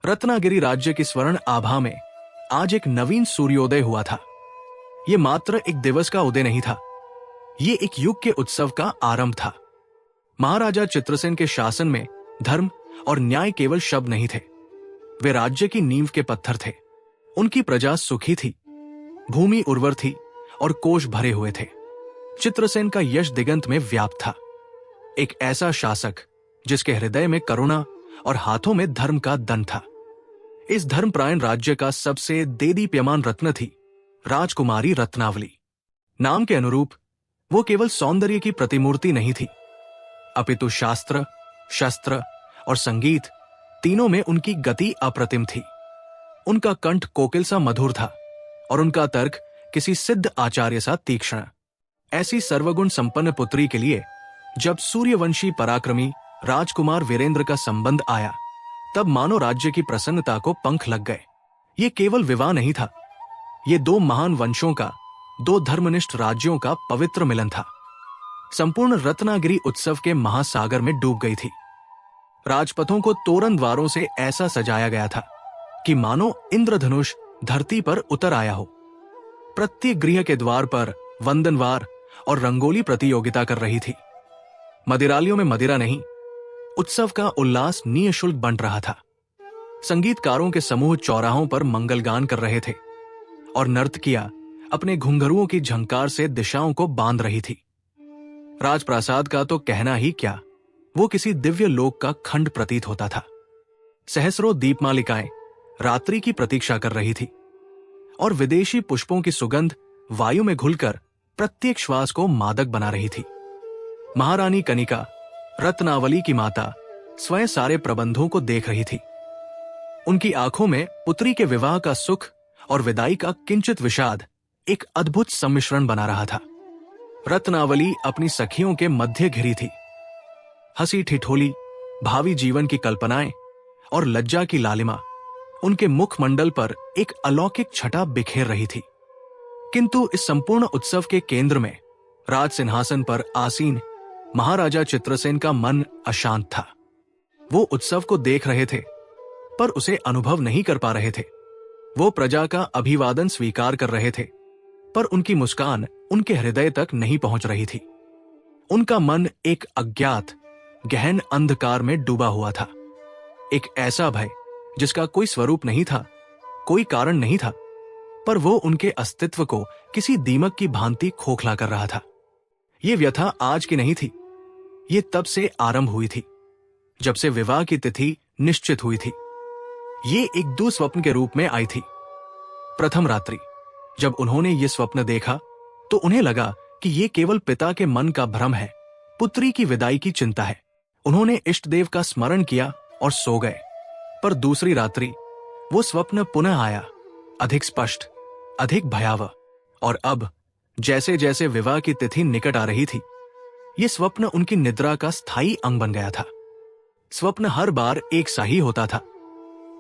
रत्नागिरी राज्य की स्वर्ण आभा में आज एक नवीन सूर्योदय हुआ था। ये मात्र एक दिवस का उदय नहीं था, ये एक युग के उत्सव का आरंभ था। महाराजा चित्रसेन के शासन में धर्म और न्याय केवल शब्द नहीं थे, वे राज्य की नींव के पत्थर थे। उनकी प्रजा सुखी थी, भूमि उर्वर थी और कोष भरे हुए थे। चित्रसेन का यश दिगंत में व्याप्त था, एक ऐसा शासक जिसके हृदय में करुणा और हाथों में धर्म का दंड था। इस धर्मपरायण राज्य का सबसे देदीप्यमान रत्न थी राजकुमारी रत्नावली। नाम के अनुरूप वो केवल सौंदर्य की प्रतिमूर्ति नहीं थी, अपितु शास्त्र, शस्त्र और संगीत तीनों में उनकी गति अप्रतिम थी। उनका कंठ कोकिल सा मधुर था और उनका तर्क किसी सिद्ध आचार्य सा तीक्ष्ण। ऐसी सर्वगुण संपन्न पुत्री के लिए जब सूर्यवंशी पराक्रमी राजकुमार वीरेंद्र का संबंध आया, तब मानो राज्य की प्रसन्नता को पंख लग गए। ये केवल विवाह नहीं था, ये दो महान वंशों का, दो धर्मनिष्ठ राज्यों का पवित्र मिलन था। संपूर्ण रत्नागिरी उत्सव के महासागर में डूब गई थी। राजपथों को तोरण द्वारों से ऐसा सजाया गया था कि मानो इंद्रधनुष धरती पर उतर आया हो। प्रत्येक गृह के द्वार पर वंदनवार और रंगोली प्रतियोगिता कर रही थी। मदिरालियों में मदिरा नहीं, उत्सव का उल्लास निःशुल्क बंट रहा था। संगीतकारों के समूह चौराहों पर मंगलगान कर रहे थे और नर्तकियां अपने घुंघरुओं की झंकार से दिशाओं को बांध रही थी। राजप्रासाद का तो कहना ही क्या, वो किसी दिव्य लोक का खंड प्रतीत होता था। सहस्रों दीपमालिकाएं रात्रि की प्रतीक्षा कर रही थी और विदेशी पुष्पों की सुगंध वायु में घुलकर प्रत्येक श्वास को मादक बना रही थी। महारानी कनिका, रत्नावली की माता, स्वयं सारे प्रबंधों को देख रही थी। उनकी आंखों में पुत्री के विवाह का सुख और विदाई का किंचित विषाद एक अद्भुत सम्मिश्रण बना रहा था। रत्नावली अपनी सखियों के मध्य घिरी थी। हंसी ठिठोली, भावी जीवन की कल्पनाएं और लज्जा की लालिमा उनके मुखमंडल पर एक अलौकिक छटा बिखेर रही थी। किंतु इस संपूर्ण उत्सव के केंद्र में राज सिंहासन पर आसीन महाराजा चित्रसेन का मन अशांत था। वो उत्सव को देख रहे थे पर उसे अनुभव नहीं कर पा रहे थे। वो प्रजा का अभिवादन स्वीकार कर रहे थे पर उनकी मुस्कान उनके हृदय तक नहीं पहुंच रही थी। उनका मन एक अज्ञात गहन अंधकार में डूबा हुआ था। एक ऐसा भय जिसका कोई स्वरूप नहीं था, कोई कारण नहीं था, पर वो उनके अस्तित्व को किसी दीमक की भांति खोखला कर रहा था। ये व्यथा आज की नहीं थी, ये तब से आरंभ हुई थी जब से विवाह की तिथि निश्चित हुई थी। ये एक दुस्वप्न के रूप में आई थी। प्रथम रात्रि जब उन्होंने ये स्वप्न देखा तो उन्हें लगा कि ये केवल पिता के मन का भ्रम है, पुत्री की विदाई की चिंता है। उन्होंने इष्ट देव का स्मरण किया और सो गए। पर दूसरी रात्रि वो स्वप्न पुनः आया, अधिक स्पष्ट, अधिक भयावह। और अब जैसे जैसे विवाह की तिथि निकट आ रही थी, ये स्वप्न उनकी निद्रा का स्थायी अंग बन गया था। स्वप्न हर बार एक सा ही होता था।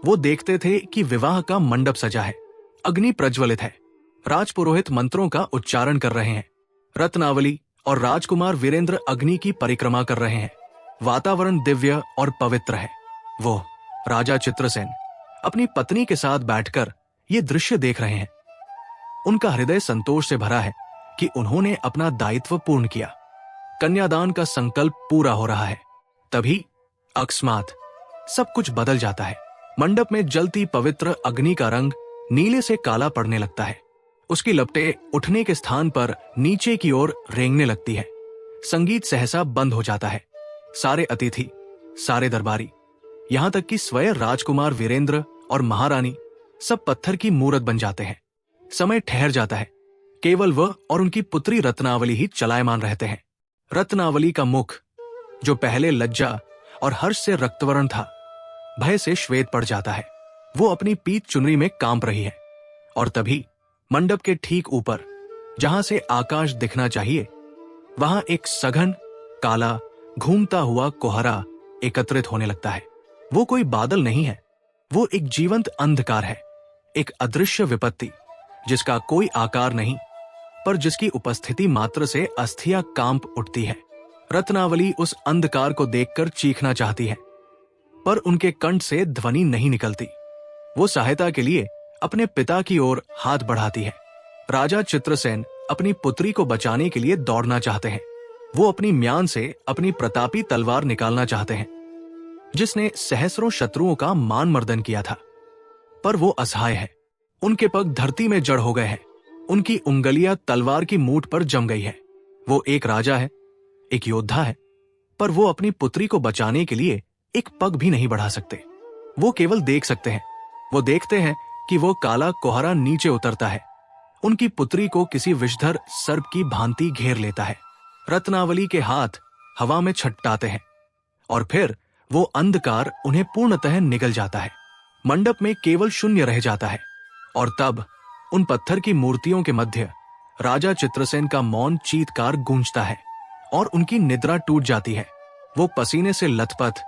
वो देखते थे कि विवाह का मंडप सजा है, अग्नि प्रज्वलित है, राजपुरोहित मंत्रों का उच्चारण कर रहे हैं, रत्नावली और राजकुमार वीरेंद्र अग्नि की परिक्रमा कर रहे हैं, वातावरण दिव्य और पवित्र है। वो राजा चित्रसेन अपनी पत्नी के साथ बैठकर ये दृश्य देख रहे हैं। उनका हृदय संतोष से भरा है कि उन्होंने अपना दायित्व पूर्ण किया। कन्यादान का संकल्प पूरा हो रहा है। तभी अकस्मात सब कुछ बदल जाता है। मंडप में जलती पवित्र अग्नि का रंग नीले से काला पड़ने लगता है। उसकी लपटें उठने के स्थान पर नीचे की ओर रेंगने लगती है। संगीत सहसा बंद हो जाता है। सारे अतिथि, सारे दरबारी, यहां तक कि स्वयं राजकुमार वीरेंद्र और महारानी सब पत्थर की मूरत बन जाते हैं। समय ठहर जाता है। केवल वह और उनकी पुत्री रत्नावली ही चलायमान रहते हैं। रत्नावली का मुख, जो पहले लज्जा और हर्ष से रक्तवर्ण था, भय से श्वेत पड़ जाता है। वो अपनी पीत चुनरी में कांप रही है। और तभी मंडप के ठीक ऊपर, जहां से आकाश दिखना चाहिए, वहां एक सघन काला घूमता हुआ कोहरा एकत्रित होने लगता है। वो कोई बादल नहीं है, वो एक जीवंत अंधकार है, एक अदृश्य विपत्ति जिसका कोई आकार नहीं, पर जिसकी उपस्थिति मात्र से अस्थियां कांप उठती है। रत्नावली उस अंधकार को देखकर चीखना चाहती है, पर उनके कंठ से ध्वनि नहीं निकलती। वो सहायता के लिए अपने पिता की ओर हाथ बढ़ाती है। राजा चित्रसेन अपनी पुत्री को बचाने के लिए दौड़ना चाहते हैं। वो अपनी म्यान से अपनी प्रतापी तलवार निकालना चाहते हैं, जिसने सहस्रों शत्रुओं का मान मर्दन किया था। पर वो असहाय है। उनके पग धरती में जड़ हो गए हैं। उनकी उंगलियां तलवार की मूठ पर जम गई है। वो एक राजा है, एक योद्धा है, पर वो अपनी पुत्री को बचाने के लिए एक पग भी नहीं बढ़ा सकते। वो केवल देख सकते हैं। वो देखते हैं कि वो काला कोहरा नीचे उतरता है, उनकी पुत्री को किसी विषधर सर्प की भांति घेर लेता है। रत्नावली के हाथ हवा में छटपटाते हैं और फिर वो अंधकार उन्हें पूर्णतः निगल जाता है। मंडप में केवल शून्य रह जाता है और तब उन पत्थर की मूर्तियों के मध्य राजा चित्रसेन का मौन चीत्कार गूंजता है और उनकी निद्रा टूट जाती है। वो पसीने से लथपथ,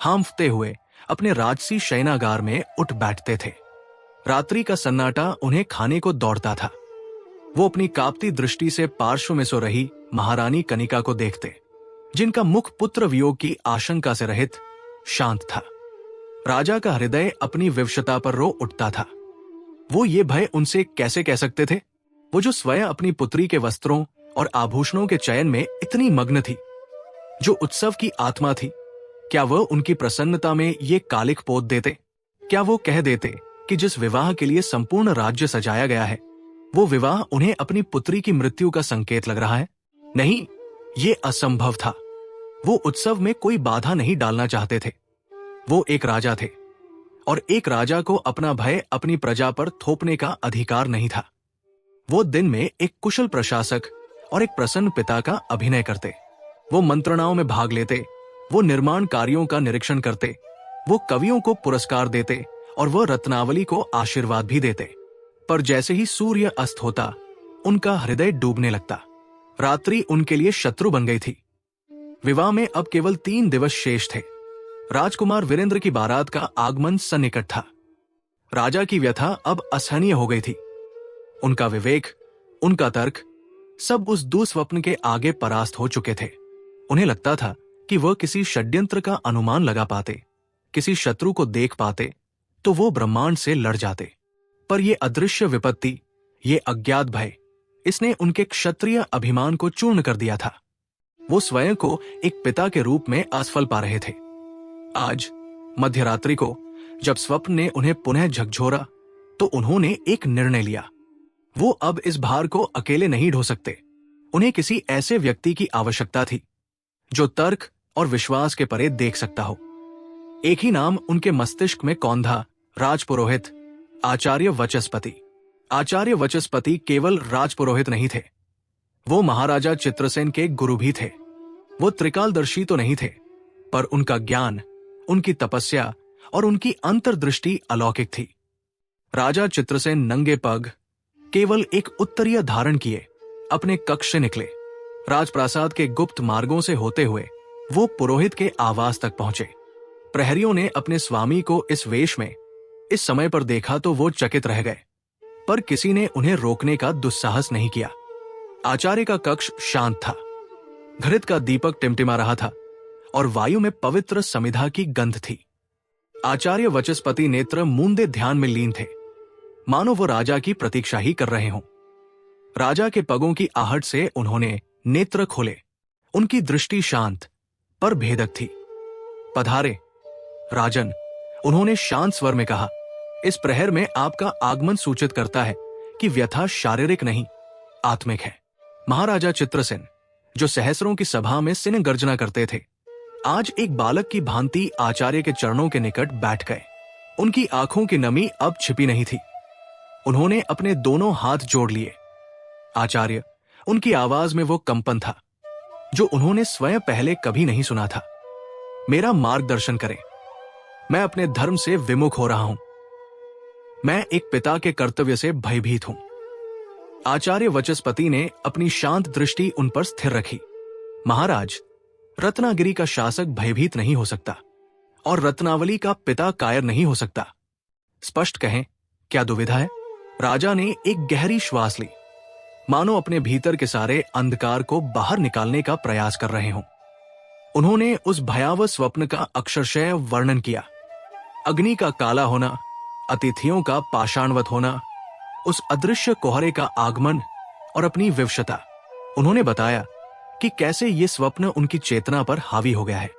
हांफते हुए अपने राजसी शयनागार में उठ बैठते थे। रात्रि का सन्नाटा उन्हें खाने को दौड़ता था। वो अपनी कांपती दृष्टि से पार्श्व में सो रही महारानी कनिका को देखते, जिनका मुख पुत्र वियोग की आशंका से रहित शांत था। राजा का हृदय अपनी विवशता पर रो उठता था। वो ये भय उनसे कैसे कह सकते थे, वो जो स्वयं अपनी पुत्री के वस्त्रों और आभूषणों के चयन में इतनी मग्न थी, जो उत्सव की आत्मा थी। क्या वह उनकी प्रसन्नता में ये कालिख पोत देते? क्या वो कह देते कि जिस विवाह के लिए संपूर्ण राज्य सजाया गया है, वो विवाह उन्हें अपनी पुत्री की मृत्यु का संकेत लग रहा है? नहीं, ये असंभव था। वो उत्सव में कोई बाधा नहीं डालना चाहते थे। वो एक राजा थे और एक राजा को अपना भय अपनी प्रजा पर थोपने का अधिकार नहीं था। वो दिन में एक कुशल प्रशासक और एक प्रसन्न पिता का अभिनय करते। वो मंत्रणाओं में भाग लेते, वो निर्माण कार्यों का निरीक्षण करते, वो कवियों को पुरस्कार देते और वह रत्नावली को आशीर्वाद भी देते। पर जैसे ही सूर्य अस्त होता, उनका हृदय डूबने लगता। रात्रि उनके लिए शत्रु बन गई थी। विवाह में अब केवल 3 दिवस शेष थे। राजकुमार वीरेंद्र की बारात का आगमन सन्निकट था। राजा की व्यथा अब असहनीय हो गई थी। उनका विवेक, उनका तर्क, सब उस दुस्वप्न के आगे परास्त हो चुके थे। उन्हें लगता था कि वह किसी षड्यंत्र का अनुमान लगा पाते, किसी शत्रु को देख पाते तो वो ब्रह्मांड से लड़ जाते। पर यह अदृश्य विपत्ति, ये अज्ञात भय, इसने उनके क्षत्रिय अभिमान को चूर्ण कर दिया था। वो स्वयं को एक पिता के रूप में असफल पा रहे थे। आज मध्यरात्रि को जब स्वप्न ने उन्हें पुनः झकझोरा, तो उन्होंने एक निर्णय लिया। वो अब इस भार को अकेले नहीं ढो सकते। उन्हें किसी ऐसे व्यक्ति की आवश्यकता थी जो तर्क और विश्वास के परे देख सकता हो। एक ही नाम उनके मस्तिष्क में कौंधा, राजपुरोहित आचार्य वचस्पति। आचार्य वचस्पति केवल राजपुरोहित नहीं थे, वो महाराजा चित्रसेन के गुरु भी थे। वो त्रिकालदर्शी तो नहीं थे, पर उनका ज्ञान, उनकी तपस्या और उनकी अंतर्दृष्टि अलौकिक थी। राजा चित्रसेन नंगे पग, केवल एक उत्तरीय धारण किए, अपने कक्ष से निकले। राजप्रासाद के गुप्त मार्गों से होते हुए वो पुरोहित के आवास तक पहुंचे। प्रहरियों ने अपने स्वामी को इस वेश में इस समय पर देखा तो वो चकित रह गए, पर किसी ने उन्हें रोकने का दुस्साहस नहीं किया। आचार्य का कक्ष शांत था। घृत का दीपक टिमटिमा रहा था और वायु में पवित्र समिधा की गंध थी। आचार्य वचस्पति नेत्र मूंदे ध्यान में लीन थे, मानो वो राजा की प्रतीक्षा ही कर रहे हों। राजा के पगों की आहट से उन्होंने नेत्र खोले। उनकी दृष्टि शांत पर भेदक थी। पधारे राजन, उन्होंने शांत स्वर में कहा। इस प्रहर में आपका आगमन सूचित करता है कि व्यथा शारीरिक नहीं, आत्मिक है। महाराजा चित्रसेन, जो सहस्रों की सभा में सिन गर्जना करते थे, आज एक बालक की भांति आचार्य के चरणों के निकट बैठ गए। उनकी आंखों की नमी अब छिपी नहीं थी। उन्होंने अपने दोनों हाथ जोड़ लिए। आचार्य, उनकी आवाज में वो कंपन था जो उन्होंने स्वयं पहले कभी नहीं सुना था। मेरा मार्गदर्शन करें, मैं अपने धर्म से विमुख हो रहा हूं। मैं एक पिता के कर्तव्य से भयभीत हूं। आचार्य वचस्पति ने अपनी शांत दृष्टि उन पर स्थिर रखी। महाराज, रत्नागिरी का शासक भयभीत नहीं हो सकता और रत्नावली का पिता कायर नहीं हो सकता। स्पष्ट कहें, क्या दुविधा है? राजा ने एक गहरी श्वास ली, मानो अपने भीतर के सारे अंधकार को बाहर निकालने का प्रयास कर रहे हों। उन्होंने उस भयावह स्वप्न का अक्षरशः वर्णन किया। अग्नि का काला होना, अतिथियों का पाषाणवत होना, उस अदृश्य कोहरे का आगमन और अपनी विवशता। उन्होंने बताया कि कैसे ये स्वप्न उनकी चेतना पर हावी हो गया है।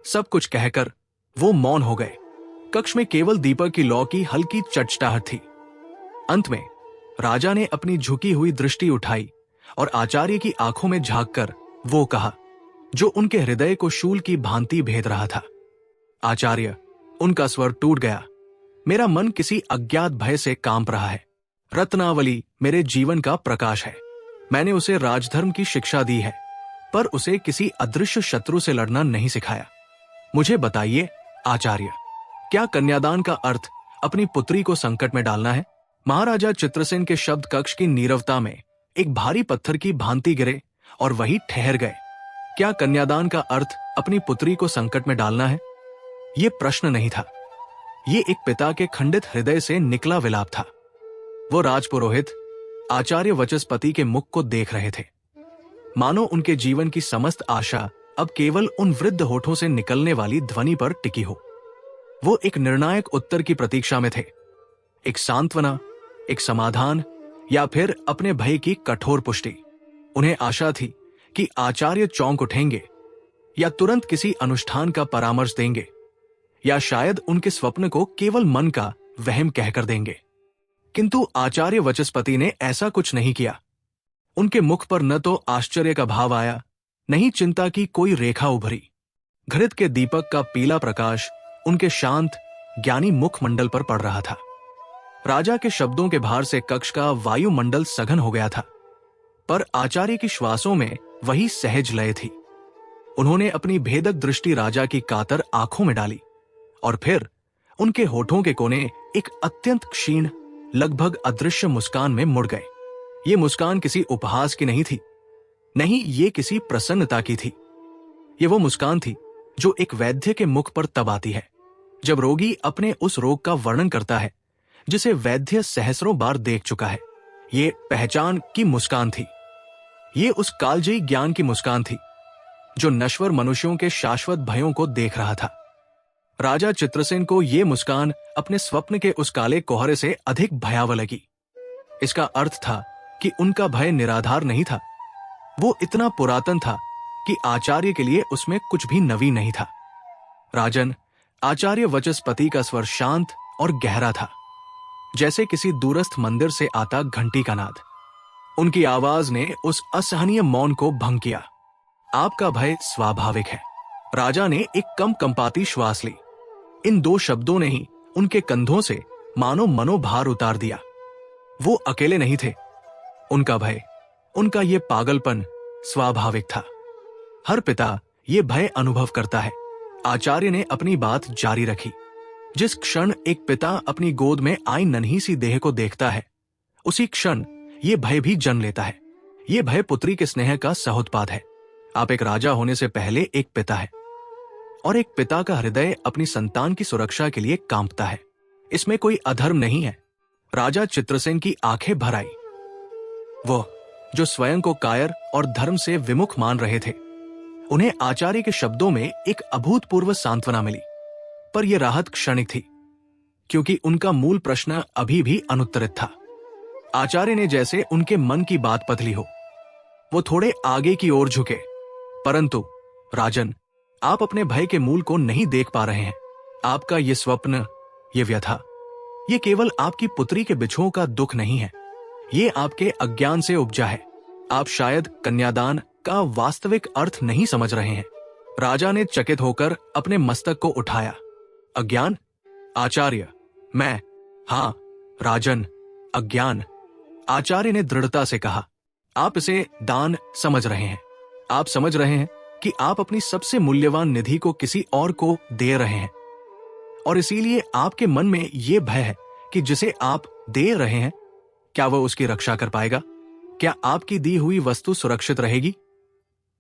सब कुछ कहकर वो मौन हो गए। कक्ष में केवल दीपक की लौ की हल्की चटचटाहट थी। अंत में राजा ने अपनी झुकी हुई दृष्टि उठाई और आचार्य की आंखों में झांककर वो कहा, जो उनके हृदय को शूल की भांति भेद रहा था। आचार्य, उनका स्वर टूट गया। मेरा मन किसी अज्ञात भय से कांप रहा है। रत्नावली मेरे जीवन का प्रकाश है। मैंने उसे राजधर्म की शिक्षा दी है, पर उसे किसी अदृश्य शत्रु से लड़ना नहीं सिखाया। मुझे बताइए आचार्य, क्या कन्यादान का अर्थ अपनी पुत्री को संकट में डालना है? महाराजा चित्रसेन के शब्द कक्ष की नीरवता में एक भारी पत्थर की भांति गिरे और वही ठहर गए। क्या कन्यादान का अर्थ अपनी पुत्री को संकट में डालना है? ये प्रश्न नहीं था, ये एक पिता के खंडित हृदय से निकला विलाप था। वो राजपुरोहित आचार्य वचस्पति के मुख को देख रहे थे, मानो उनके जीवन की समस्त आशा अब केवल उन वृद्ध होठों से निकलने वाली ध्वनि पर टिकी हो। वो एक निर्णायक उत्तर की प्रतीक्षा में थे, एक सांत्वना, एक समाधान, या फिर अपने भय की कठोर पुष्टि। उन्हें आशा थी कि आचार्य चौंक उठेंगे, या तुरंत किसी अनुष्ठान का परामर्श देंगे, या शायद उनके स्वप्न को केवल मन का वहम कहकर देंगे। किंतु आचार्य वचस्पति ने ऐसा कुछ नहीं किया। उनके मुख पर न तो आश्चर्य का भाव आया, न ही चिंता की कोई रेखा उभरी। घृत के दीपक का पीला प्रकाश उनके शांत ज्ञानी मुखमंडल पर पड़ रहा था। राजा के शब्दों के भार से कक्ष का वायुमंडल सघन हो गया था, पर आचार्य की श्वासों में वही सहज लय थी। उन्होंने अपनी भेदक दृष्टि राजा की कातर आंखों में डाली और फिर उनके होठों के कोने एक अत्यंत क्षीण, लगभग अदृश्य मुस्कान में मुड़ गए। ये मुस्कान किसी उपहास की नहीं थी, नहीं, ये किसी प्रसन्नता की थी। ये वो मुस्कान थी जो एक वैद्य के मुख पर तब आती है जब रोगी अपने उस रोग का वर्णन करता है जिसे वैद्य सहस्रों बार देख चुका है। ये पहचान की मुस्कान थी। ये उस कालजयी ज्ञान की मुस्कान थी जो नश्वर मनुष्यों के शाश्वत भयों को देख रहा था। राजा चित्रसेन को ये मुस्कान अपने स्वप्न के उस काले कोहरे से अधिक भयावह लगी। इसका अर्थ था कि उनका भय निराधार नहीं था, वो इतना पुरातन था कि आचार्य के लिए उसमें कुछ भी नवीन नहीं था। राजन, आचार्य वचस्पति का स्वर शांत और गहरा था, जैसे किसी दूरस्थ मंदिर से आता घंटी का नाद। उनकी आवाज ने उस असहनीय मौन को भंग किया। आपका भय स्वाभाविक है। राजा ने एक कम कंपाती श्वास ली। इन दो शब्दों ने ही उनके कंधों से मानो मनोभार उतार दिया। वो अकेले नहीं थे। उनका भय, उनका ये पागलपन स्वाभाविक था। हर पिता ये भय अनुभव करता है। आचार्य ने अपनी बात जारी रखी। जिस क्षण एक पिता अपनी गोद में आई नन्ही सी देह को देखता है, उसी क्षण ये भय भी जन्म लेता है। ये भय पुत्री के स्नेह का सहोत्पाद है। आप एक राजा होने से पहले एक पिता है, और एक पिता का हृदय अपनी संतान की सुरक्षा के लिए कांपता है। इसमें कोई अधर्म नहीं है। राजा चित्रसेन की आंखें भर आई। वो जो स्वयं को कायर और धर्म से विमुख मान रहे थे, उन्हें आचार्य के शब्दों में एक अभूतपूर्व सांत्वना मिली। पर यह राहत क्षणिक थी, क्योंकि उनका मूल प्रश्न अभी भी अनुत्तरित था। आचार्य ने जैसे उनके मन की बात पतली हो। वो थोड़े आगे की ओर झुके। परंतु राजन, आप अपने भय के मूल को नहीं देख पा रहे हैं। आपका ये स्वप्न, ये व्यथा, ये केवल आपकी पुत्री के बिछुओं का दुख नहीं है। ये आपके अज्ञान से उपजा है। आप शायद कन्यादान का वास्तविक अर्थ नहीं समझ रहे हैं। राजा ने चकित होकर अपने मस्तक को उठाया। अज्ञान? आचार्य, मैं, हाँ राजन, अज्ञान। आचार्य ने दृढ़ता से कहा। आप इसे दान समझ रहे हैं। आप समझ रहे हैं कि आप अपनी सबसे मूल्यवान निधि को किसी और को दे रहे हैं, और इसीलिए आपके मन में यह भय है कि जिसे आप दे रहे हैं, क्या वह उसकी रक्षा कर पाएगा? क्या आपकी दी हुई वस्तु सुरक्षित रहेगी?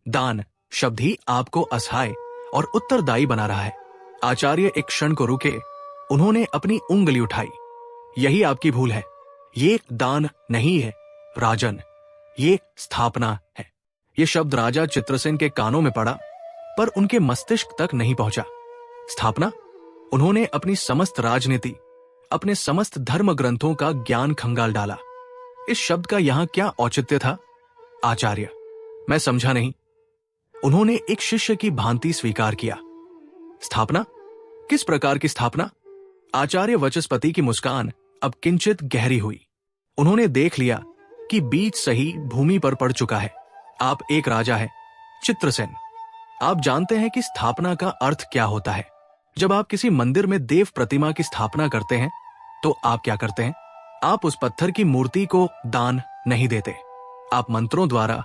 दान शब्द ही आपको असहाय और उत्तरदायी बना रहा है। आचार्य एक क्षण को रुके। उन्होंने अपनी उंगली उठाई। यही आपकी भूल है। ये दान नहीं है राजन, ये स्थापना है। ये शब्द राजा चित्रसेन के कानों में पड़ा पर उनके मस्तिष्क तक नहीं पहुंचा। स्थापना, उन्होंने अपनी समस्त राजनीति, अपने समस्त धर्म ग्रंथों का ज्ञान खंगाल डाला। इस शब्द का यहां क्या औचित्य था? आचार्य, मैं समझा नहीं। उन्होंने एक शिष्य की भांति स्वीकार किया। स्थापना, किस प्रकार की स्थापना? आचार्य वचस्पति की मुस्कान अब किंचित गहरी हुई। उन्होंने देख लिया कि बीज सही भूमि पर पड़ चुका है। आप एक राजा हैं, चित्रसेन। आप जानते हैं कि स्थापना का अर्थ क्या होता है। जब आप किसी मंदिर में देव प्रतिमा की स्थापना करते हैं तो आप क्या करते हैं? आप उस पत्थर की मूर्ति को दान नहीं देते। आप मंत्रों द्वारा,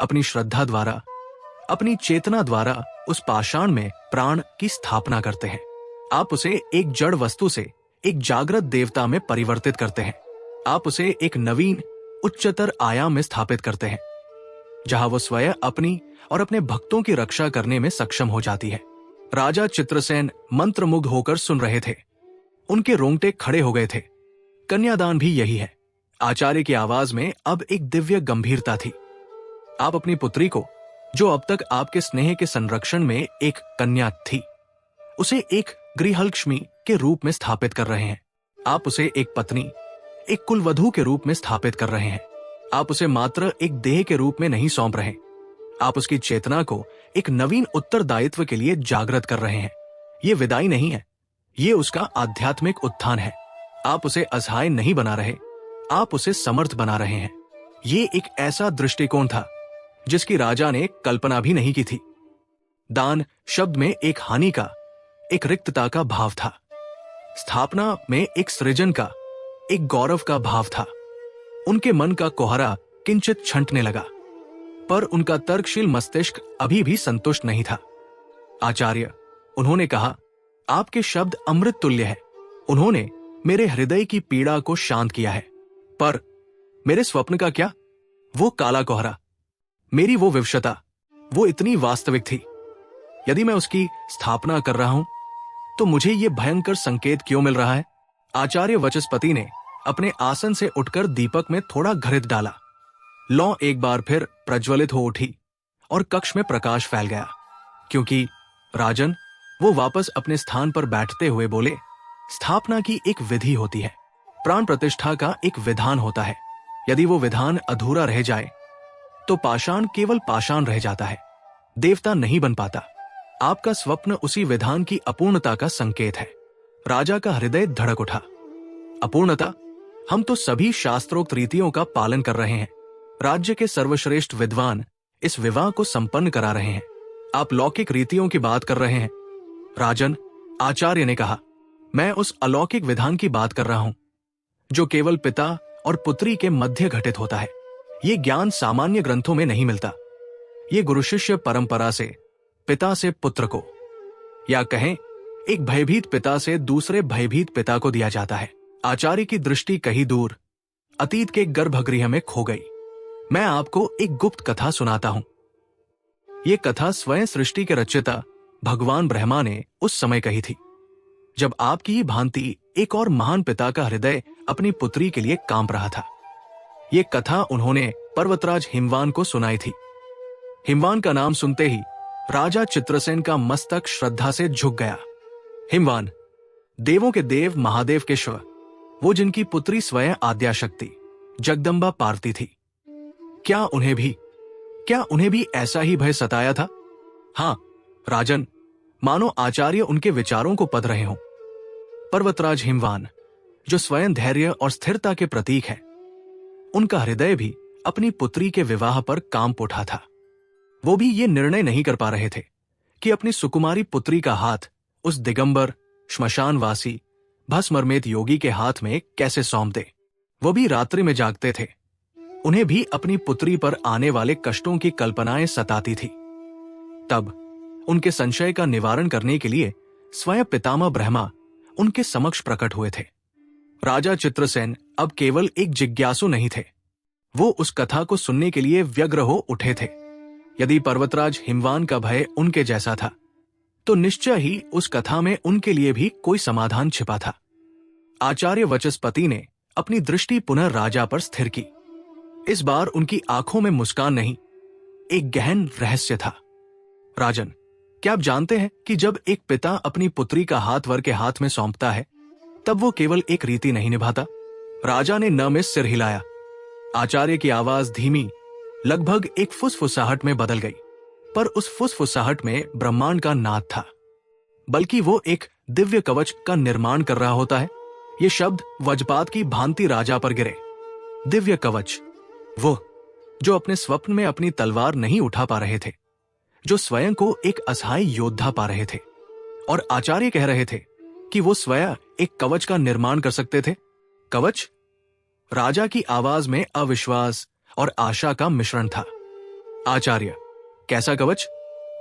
अपनी श्रद्धा द्वारा, अपनी चेतना द्वारा उस पाषाण में प्राण की स्थापना करते हैं। आप उसे एक जड़ वस्तु से एक जागृत देवता में परिवर्तित करते हैं। आप उसे एक नवीन उच्चतर आयाम में स्थापित करते हैं, जहां वो स्वयं अपनी और अपने भक्तों की रक्षा करने में सक्षम हो जाती है। राजा चित्रसेन मंत्रमुग्ध होकर सुन रहे थे। उनके रोंगटे खड़े हो गए थे। कन्यादान भी यही है। आचार्य की आवाज में अब एक दिव्य गंभीरता थी। आप अपनी पुत्री को, जो अब तक आपके स्नेह के संरक्षण में एक कन्या थी, उसे एक गृहलक्ष्मी के रूप में स्थापित कर रहे हैं। आप उसे एक पत्नी, एक कुलवधू के रूप में स्थापित कर रहे हैं। आप उसे मात्र एक देह के रूप में नहीं सौंप रहे। आप उसकी चेतना को एक नवीन उत्तरदायित्व के लिए जागृत कर रहे हैं। ये विदाई नहीं है, ये उसका आध्यात्मिक उत्थान है। आप उसे असहाय नहीं बना रहे, आप उसे समर्थ बना रहे हैं। ये एक ऐसा दृष्टिकोण था जिसकी राजा ने कल्पना भी नहीं की थी। दान शब्द में एक हानि का, एक रिक्तता का भाव था। स्थापना में एक सृजन का, एक गौरव का भाव था। उनके मन का कोहरा किंचित छंटने लगा, पर उनका तर्कशील मस्तिष्क अभी भी संतुष्ट नहीं था। आचार्य, उन्होंने कहा, आपके शब्द अमृत तुल्य है। उन्होंने मेरे हृदय की पीड़ा को शांत किया है। पर मेरे स्वप्न का क्या? वो काला कोहरा, मेरी वो विवशता, वो इतनी वास्तविक थी। यदि मैं उसकी स्थापना कर रहा हूं तो मुझे ये भयंकर संकेत क्यों मिल रहा है? आचार्य वचस्पति ने अपने आसन से उठकर दीपक में थोड़ा घृत डाला। लौ एक बार फिर प्रज्वलित हो उठी और कक्ष में प्रकाश फैल गया। क्योंकि राजन, वो वापस अपने स्थान पर बैठते हुए बोले, स्थापना की एक विधि होती है, प्राण प्रतिष्ठा का एक विधान होता है। यदि वो विधान अधूरा रह जाए तो पाषाण केवल पाषाण रह जाता है, देवता नहीं बन पाता। आपका स्वप्न उसी विधान की अपूर्णता का संकेत है। राजा का हृदय धड़क उठा। अपूर्णता? हम तो सभी शास्त्रोक्त रीतियों का पालन कर रहे हैं। राज्य के सर्वश्रेष्ठ विद्वान इस विवाह को संपन्न करा रहे हैं। आप लौकिक रीतियों की बात कर रहे हैं। राजन, आचार्य ने कहा, मैं उस अलौकिक विधान की बात कर रहा हूं जो केवल पिता और पुत्री के मध्य घटित होता है। ये ज्ञान सामान्य ग्रंथों में नहीं मिलता। ये गुरु शिष्य परंपरा से पिता से पुत्र को, या कहें एक भयभीत पिता से दूसरे भयभीत पिता को दिया जाता है। आचार्य की दृष्टि कहीं दूर अतीत के गर्भगृह में खो गई। मैं आपको एक गुप्त कथा सुनाता हूं। ये कथा स्वयं सृष्टि के रचयिता भगवान ब्रह्मा ने उस समय कही थी, जब आपकी ही भांति एक और महान पिता का हृदय अपनी पुत्री के लिए कांप रहा था। ये कथा उन्होंने पर्वतराज हिमवान को सुनाई थी। हिमवान का नाम सुनते ही राजा चित्रसेन का मस्तक श्रद्धा से झुक गया। हिमवान, देवों के देव, महादेव के शिव, वो जिनकी पुत्री स्वयं आद्याशक्ति जगदम्बा पार्वती थी। क्या उन्हें भी ऐसा ही भय सताया था? हां राजन, मानो आचार्य उनके विचारों को पढ़ रहे हों। पर्वतराज हिमवान, जो स्वयं धैर्य और स्थिरता के प्रतीक है, उनका हृदय भी अपनी पुत्री के विवाह पर कांप उठा था। वो भी ये निर्णय नहीं कर पा रहे थे कि अपनी सुकुमारी पुत्री का हाथ उस दिगंबर, श्मशानवासी, भस्मर्मेत योगी के हाथ में कैसे सौंप दे। वो भी रात्रि में जागते थे। उन्हें भी अपनी पुत्री पर आने वाले कष्टों की कल्पनाएं सताती थी। तब उनके संशय का निवारण करने के लिए स्वयं पितामह ब्रह्मा उनके समक्ष प्रकट हुए थे। राजा चित्रसेन अब केवल एक जिज्ञासु नहीं थे, वो उस कथा को सुनने के लिए व्यग्र हो उठे थे। यदि पर्वतराज हिमवान का भय उनके जैसा था तो निश्चय ही उस कथा में उनके लिए भी कोई समाधान छिपा था। आचार्य वचस्पति ने अपनी दृष्टि पुनः राजा पर स्थिर की। इस बार उनकी आंखों में मुस्कान नहीं, एक गहन रहस्य था। राजन, क्या आप जानते हैं कि जब एक पिता अपनी पुत्री का हाथ वर के हाथ में सौंपता है तब वो केवल एक रीति नहीं निभाता। राजा ने न में सिर हिलाया। आचार्य की आवाज धीमी, लगभग एक फुसफुसाहट में बदल गई, पर उस फुसफुसाहट में ब्रह्मांड का नाद था, बल्कि वो एक दिव्य कवच का निर्माण कर रहा होता है। ये शब्द वज्रपात की भांति राजा पर गिरे। दिव्य कवच, वो जो अपने स्वप्न में अपनी तलवार नहीं उठा पा रहे थे, जो स्वयं को एक असहाय योद्धा पा रहे थे, और आचार्य कह रहे थे कि वो स्वयं एक कवच का निर्माण कर सकते थे। कवच? राजा की आवाज में अविश्वास और आशा का मिश्रण था। आचार्य, कैसा कवच?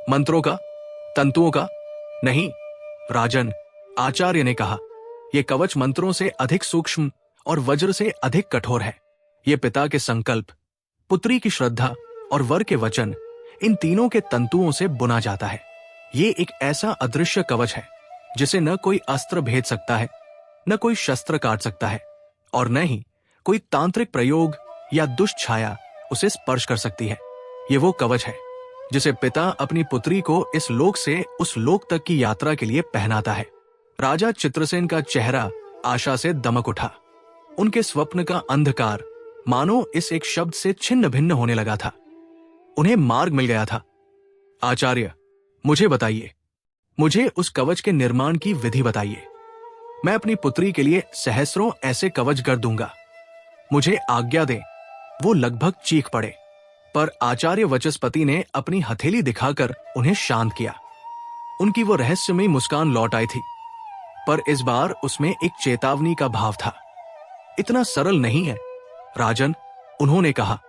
मंत्रों का? तंतुओं का? नहीं राजन, आचार्य ने कहा, यह कवच मंत्रों से अधिक सूक्ष्म और वज्र से अधिक कठोर है। ये पिता के संकल्प, पुत्री की श्रद्धा और वर के वचन, इन तीनों के तंतुओं से बुना जाता है। ये एक ऐसा अदृश्य कवच है जिसे न कोई अस्त्र भेद सकता है, न कोई शस्त्र काट सकता है, और न ही कोई तांत्रिक प्रयोग या दुष्ट छाया उसे स्पर्श कर सकती है। ये वो कवच है जिसे पिता अपनी पुत्री को इस लोक से उस लोक तक की यात्रा के लिए पहनाता है। राजा चित्रसेन का चेहरा आशा से दमक उठा। उनके स्वप्न का अंधकार मानो इस एक शब्द से छिन्न भिन्न होने लगा था। उन्हें मार्ग मिल गया था। आचार्य, मुझे बताइए, मुझे उस कवच के निर्माण की विधि बताइए। मैं अपनी पुत्री के लिए सहस्रों ऐसे कवच कर दूंगा। मुझे आज्ञा दें। वो लगभग चीख पड़े, पर आचार्य वचस्पति ने अपनी हथेली दिखाकर उन्हें शांत किया। उनकी वो रहस्यमयी मुस्कान लौट आई थी, पर इस बार उसमें एक चेतावनी का भाव था। इतना सरल नहीं है राजन, उन्होंने कहा।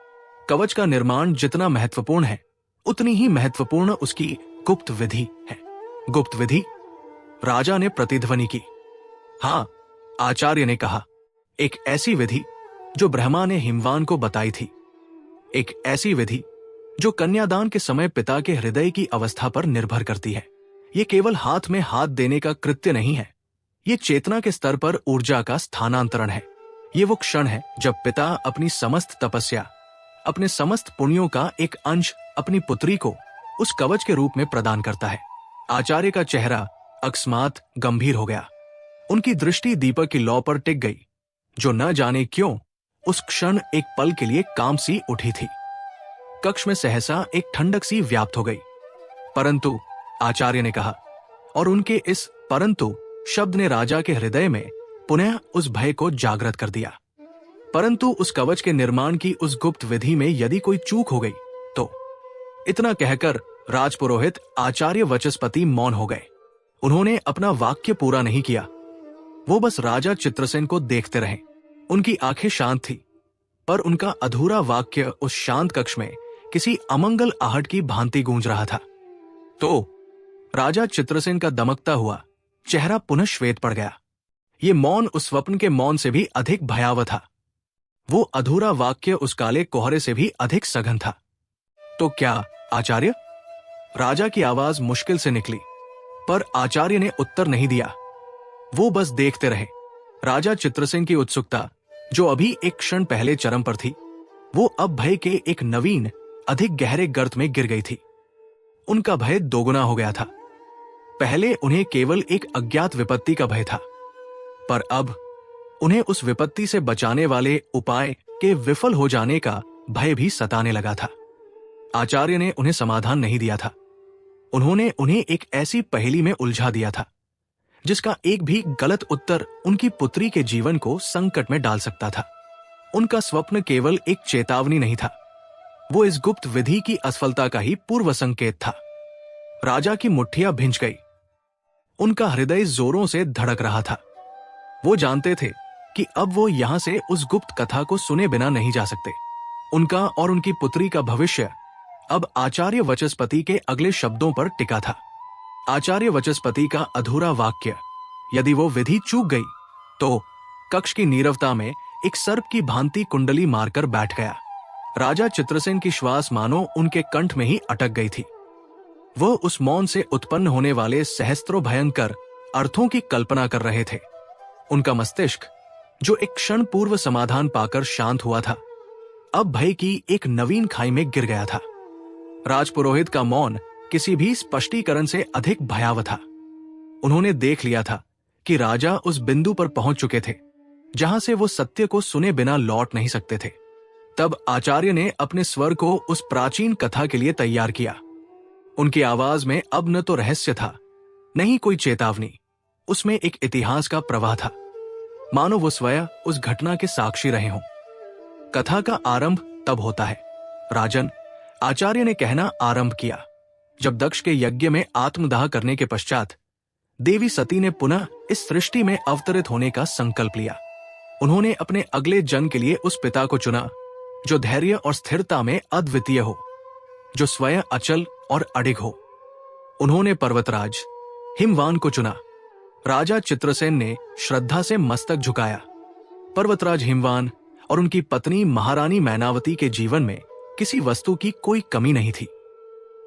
कवच का निर्माण जितना महत्वपूर्ण है, उतनी ही महत्वपूर्ण उसकी गुप्त विधि है। गुप्त विधि? राजा ने प्रतिध्वनि की। हां, आचार्य ने कहा, एक ऐसी विधि जो ब्रह्मा ने हिमवान को बताई थी। एक ऐसी विधि जो कन्यादान के समय पिता के हृदय की अवस्था पर निर्भर करती है। ये केवल हाथ में हाथ देने का कृत्य नहीं है, ये चेतना के स्तर पर ऊर्जा का स्थानांतरण है। ये वो क्षण है जब पिता अपनी समस्त तपस्या, अपने समस्त पुण्यों का एक अंश अपनी पुत्री को उस कवच के रूप में प्रदान करता है। आचार्य का चेहरा अकस्मात गंभीर हो गया। उनकी दृष्टि दीपक की लौ पर टिक गई, जो न जाने क्यों उस क्षण एक पल के लिए काम सी उठी थी। कक्ष में सहसा एक ठंडक सी व्याप्त हो गई। परंतु, आचार्य ने कहा, और उनके इस परंतु शब्द ने राजा के हृदय में पुनः उस भय को जागृत कर दिया। परंतु उस कवच के निर्माण की उस गुप्त विधि में यदि कोई चूक हो गई तो? इतना कहकर राजपुरोहित आचार्य वचस्पति मौन हो गए। उन्होंने अपना वाक्य पूरा नहीं किया। वो बस राजा चित्रसेन को देखते रहे। उनकी आंखें शांत थी, पर उनका अधूरा वाक्य उस शांत कक्ष में किसी अमंगल आहट की भांति गूंज रहा था। तो राजा चित्रसेन का दमकता हुआ चेहरा पुनः श्वेत पड़ गया। ये मौन उस स्वप्न के मौन से भी अधिक भयावह था। वो अधूरा वाक्य उस काले कोहरे से भी अधिक सघन था। तो क्या आचार्य? राजा की आवाज मुश्किल से निकली, पर आचार्य ने उत्तर नहीं दिया। वो बस देखते रहे। राजा चित्रसेन की उत्सुकता, जो अभी एक क्षण पहले चरम पर थी, वो अब भय के एक नवीन, अधिक गहरे गर्त में गिर गई थी। उनका भय दोगुना हो गया था। पहले उन्हें केवल एक अज्ञात विपत्ति का भय था, पर अब उन्हें उस विपत्ति से बचाने वाले उपाय के विफल हो जाने का भय भी सताने लगा था। आचार्य ने उन्हें समाधान नहीं दिया था। उन्होंने उन्हें एक ऐसी पहेली में उलझा दिया था जिसका एक भी गलत उत्तर उनकी पुत्री के जीवन को संकट में डाल सकता था। उनका स्वप्न केवल एक चेतावनी नहीं था, वो इस गुप्त विधि की असफलता का ही पूर्व संकेत था। राजा की मुट्ठियां भिंच गई। उनका हृदय जोरों से धड़क रहा था। वो जानते थे कि अब वो यहां से उस गुप्त कथा को सुने बिना नहीं जा सकते। उनका और उनकी पुत्री का भविष्य अब आचार्य वचस्पति के अगले शब्दों पर टिका था। आचार्य वचस्पति का अधूरा वाक्य, यदि वो विधि चूक गई तो कक्ष की नीरवता में एक सर्प की भांति कुंडली मारकर बैठ गया। राजा चित्रसेन की श्वास मानो उनके कंठ में ही अटक गई थी। वो उस मौन से उत्पन्न होने वाले सहस्त्रों भयंकर अर्थों की कल्पना कर रहे थे। उनका मस्तिष्क, जो एक क्षण पूर्व समाधान पाकर शांत हुआ था, अब भय की एक नवीन खाई में गिर गया था। राजपुरोहित का मौन किसी भी स्पष्टीकरण से अधिक भयावह था। उन्होंने देख लिया था कि राजा उस बिंदु पर पहुंच चुके थे जहां से वो सत्य को सुने बिना लौट नहीं सकते थे। तब आचार्य ने अपने स्वर को उस प्राचीन कथा के लिए तैयार किया। उनकी आवाज में अब न तो रहस्य था, न ही कोई चेतावनी, उसमें एक इतिहास का प्रवाह था, मानो वो स्वयं उस घटना के साक्षी रहे हों। कथा का आरंभ तब होता है, राजन, आचार्य ने कहना आरंभ किया, जब दक्ष के यज्ञ में आत्मदाह करने के पश्चात देवी सती ने पुनः इस सृष्टि में अवतरित होने का संकल्प लिया। उन्होंने अपने अगले जन्म के लिए उस पिता को चुना जो धैर्य और स्थिरता में अद्वितीय हो, जो स्वयं अचल और अडिग हो। उन्होंने पर्वतराज हिमवान को चुना। राजा चित्रसेन ने श्रद्धा से मस्तक झुकाया। पर्वतराज हिमवान और उनकी पत्नी महारानी मैनावती के जीवन में किसी वस्तु की कोई कमी नहीं थी।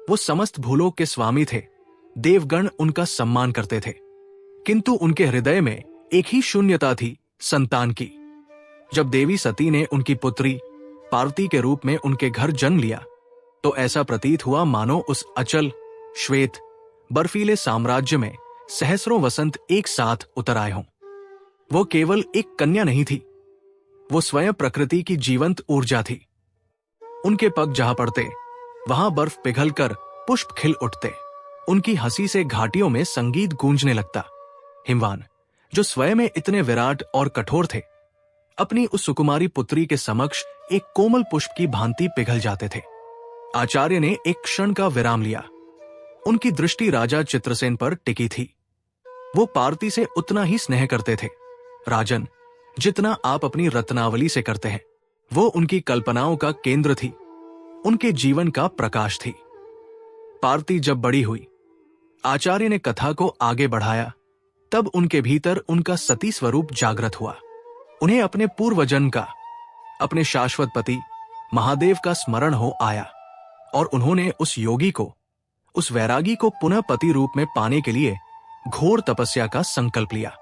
वो समस्त भूलोक के स्वामी थे। देवगण उनका सम्मान करते थे, किंतु उनके हृदय में एक ही शून्यता थी, संतान की। जब देवी सती ने उनकी पुत्री पार्वती के रूप में उनके घर जन्म लिया तो ऐसा प्रतीत हुआ मानो उस अचल, श्वेत, बर्फीले साम्राज्य में सहस्रों वसंत एक साथ उतर आए हों। वो केवल एक कन्या नहीं थी, वो स्वयं प्रकृति की जीवंत ऊर्जा थी। उनके पग जहां पड़ते वहां बर्फ पिघलकर पुष्प खिल उठते। उनकी हंसी से घाटियों में संगीत गूंजने लगता। हिमवान, जो स्वयं में इतने विराट और कठोर थे, अपनी उस सुकुमारी पुत्री के समक्ष एक कोमल पुष्प की भांति पिघल जाते थे। आचार्य ने एक क्षण का विराम लिया। उनकी दृष्टि राजा चित्रसेन पर टिकी थी। वो पार्वती से उतना ही स्नेह करते थे, राजन, जितना आप अपनी रत्नावली से करते हैं। वो उनकी कल्पनाओं का केंद्र थी, उनके जीवन का प्रकाश थी। पार्वती जब बड़ी हुई, आचार्य ने कथा को आगे बढ़ाया, तब उनके भीतर उनका सती स्वरूप जागृत हुआ। उन्हें अपने पूर्व जन्म का, अपने शाश्वत पति महादेव का स्मरण हो आया और उन्होंने उस योगी को, उस वैरागी को पुनः पति रूप में पाने के लिए घोर तपस्या का संकल्प लिया।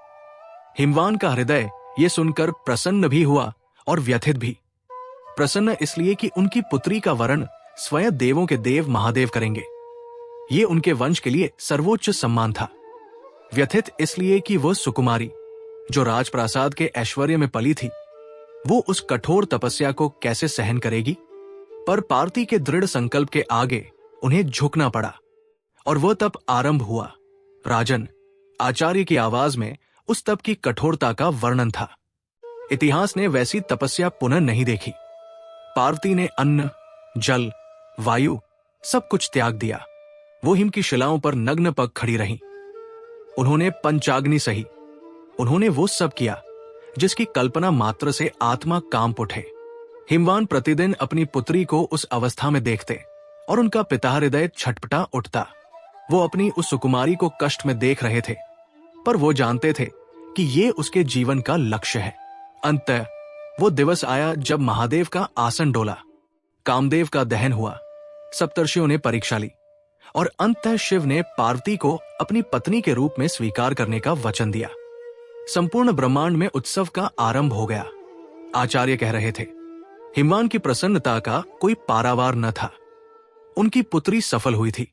हिमवान का हृदय ये सुनकर प्रसन्न भी हुआ और व्यथित भी। प्रसन्न इसलिए कि उनकी पुत्री का वरण स्वयं देवों के देव महादेव करेंगे। ये उनके वंश के लिए सर्वोच्च सम्मान था। व्यथित इसलिए कि वह सुकुमारी, जो राजप्रासाद के ऐश्वर्य में पली थी, वो उस कठोर तपस्या को कैसे सहन करेगी। पर पार्वती के दृढ़ संकल्प के आगे उन्हें झुकना पड़ा और वह तप आरंभ हुआ। राजन, आचार्य की आवाज में उस तप की कठोरता का वर्णन था। इतिहास ने वैसी तपस्या पुनः नहीं देखी। पार्वती ने अन्न, जल, वायु सब कुछ त्याग दिया। वो हिम की शिलाओं पर नग्न पग खड़ी रहीं। उन्होंने पंचाग्नि सही। उन्होंने वो सब किया जिसकी कल्पना मात्र से आत्मा कांप उठे। हिमवान प्रतिदिन अपनी पुत्री को उस अवस्था में देखते और उनका पिता हृदय छटपटा उठता। वो अपनी उस सुकुमारी को कष्ट में देख रहे थे, पर वो जानते थे कि ये उसके जीवन का लक्ष्य है। अंततः वो दिवस आया जब महादेव का आसन डोला, कामदेव का दहन हुआ, सप्तर्षियों ने परीक्षा ली और अंततः शिव ने पार्वती को अपनी पत्नी के रूप में स्वीकार करने का वचन दिया। संपूर्ण ब्रह्मांड में उत्सव का आरंभ हो गया। आचार्य कह रहे थे, हिमवान की प्रसन्नता का कोई पारावार न था। उनकी पुत्री सफल हुई थी।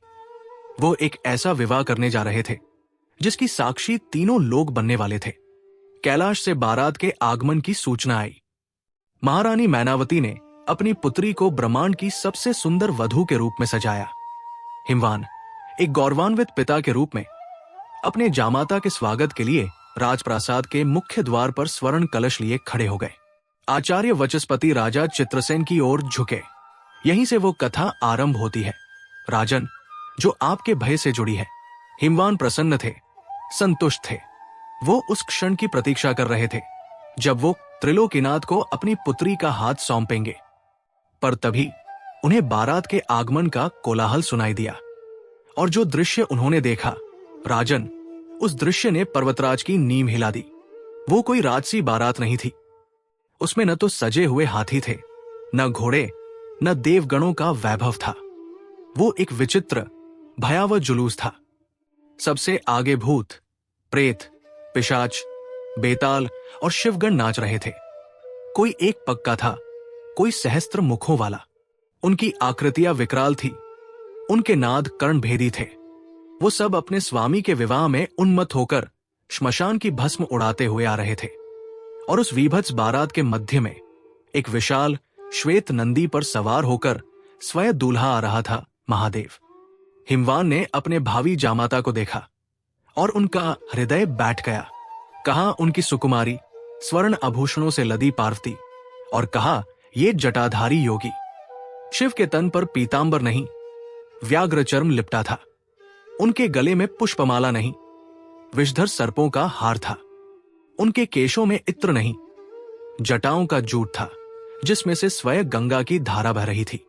वो एक ऐसा विवाह करने जा रहे थे जिसकी साक्षी तीनों लोग बनने वाले थे। कैलाश से बारात के आगमन की सूचना आई। महारानी मैनावती ने अपनी पुत्री को ब्रह्मांड की सबसे सुंदर वधू के रूप में सजाया। हिमवान एक गौरवान्वित पिता के रूप में अपने जामाता के स्वागत के लिए राजप्रासाद के मुख्य द्वार पर स्वर्ण कलश लिए खड़े हो गए। आचार्य वचस्पति राजा चित्रसेन की ओर झुके। यहीं से वो कथा आरंभ होती है, राजन, जो आपके भय से जुड़ी है। हिमवान प्रसन्न थे, संतुष्ट थे। वो उस क्षण की प्रतीक्षा कर रहे थे जब वो त्रिलोकीनाथ को अपनी पुत्री का हाथ सौंपेंगे। पर तभी उन्हें बारात के आगमन का कोलाहल सुनाई दिया और जो दृश्य उन्होंने देखा, राजन, उस दृश्य ने पर्वतराज की नींव हिला दी। वो कोई राजसी बारात नहीं थी। उसमें न तो सजे हुए हाथी थे, न घोड़े, न देवगणों का वैभव था। वो एक विचित्र, भयावह जुलूस था। सबसे आगे भूत, प्रेत, पिशाच, बेताल और शिवगण नाच रहे थे। कोई एक पग का था, कोई सहस्त्र मुखों वाला। उनकी आकृतियां विकराल थी। उनके नाद कर्णभेदी थे। वो सब अपने स्वामी के विवाह में उन्मत्त होकर श्मशान की भस्म उड़ाते हुए आ रहे थे, और उस वीभत्स बारात के मध्य में एक विशाल श्वेत नंदी पर सवार होकर स्वयं दूल्हा आ रहा था महादेव। हिमवान ने अपने भावी जामाता को देखा और उनका हृदय बैठ गया। कहा उनकी सुकुमारी, स्वर्ण आभूषणों से लदी पार्वती, और कहा ये जटाधारी योगी। शिव के तन पर पीतांबर नहीं, व्याघ्र चर्म लिपटा था। उनके गले में पुष्पमाला नहीं, विषधर सर्पों का हार था। उनके केशों में इत्र नहीं, जटाओं का जूट था जिसमें से स्वयं गंगा की धारा बह रही थी।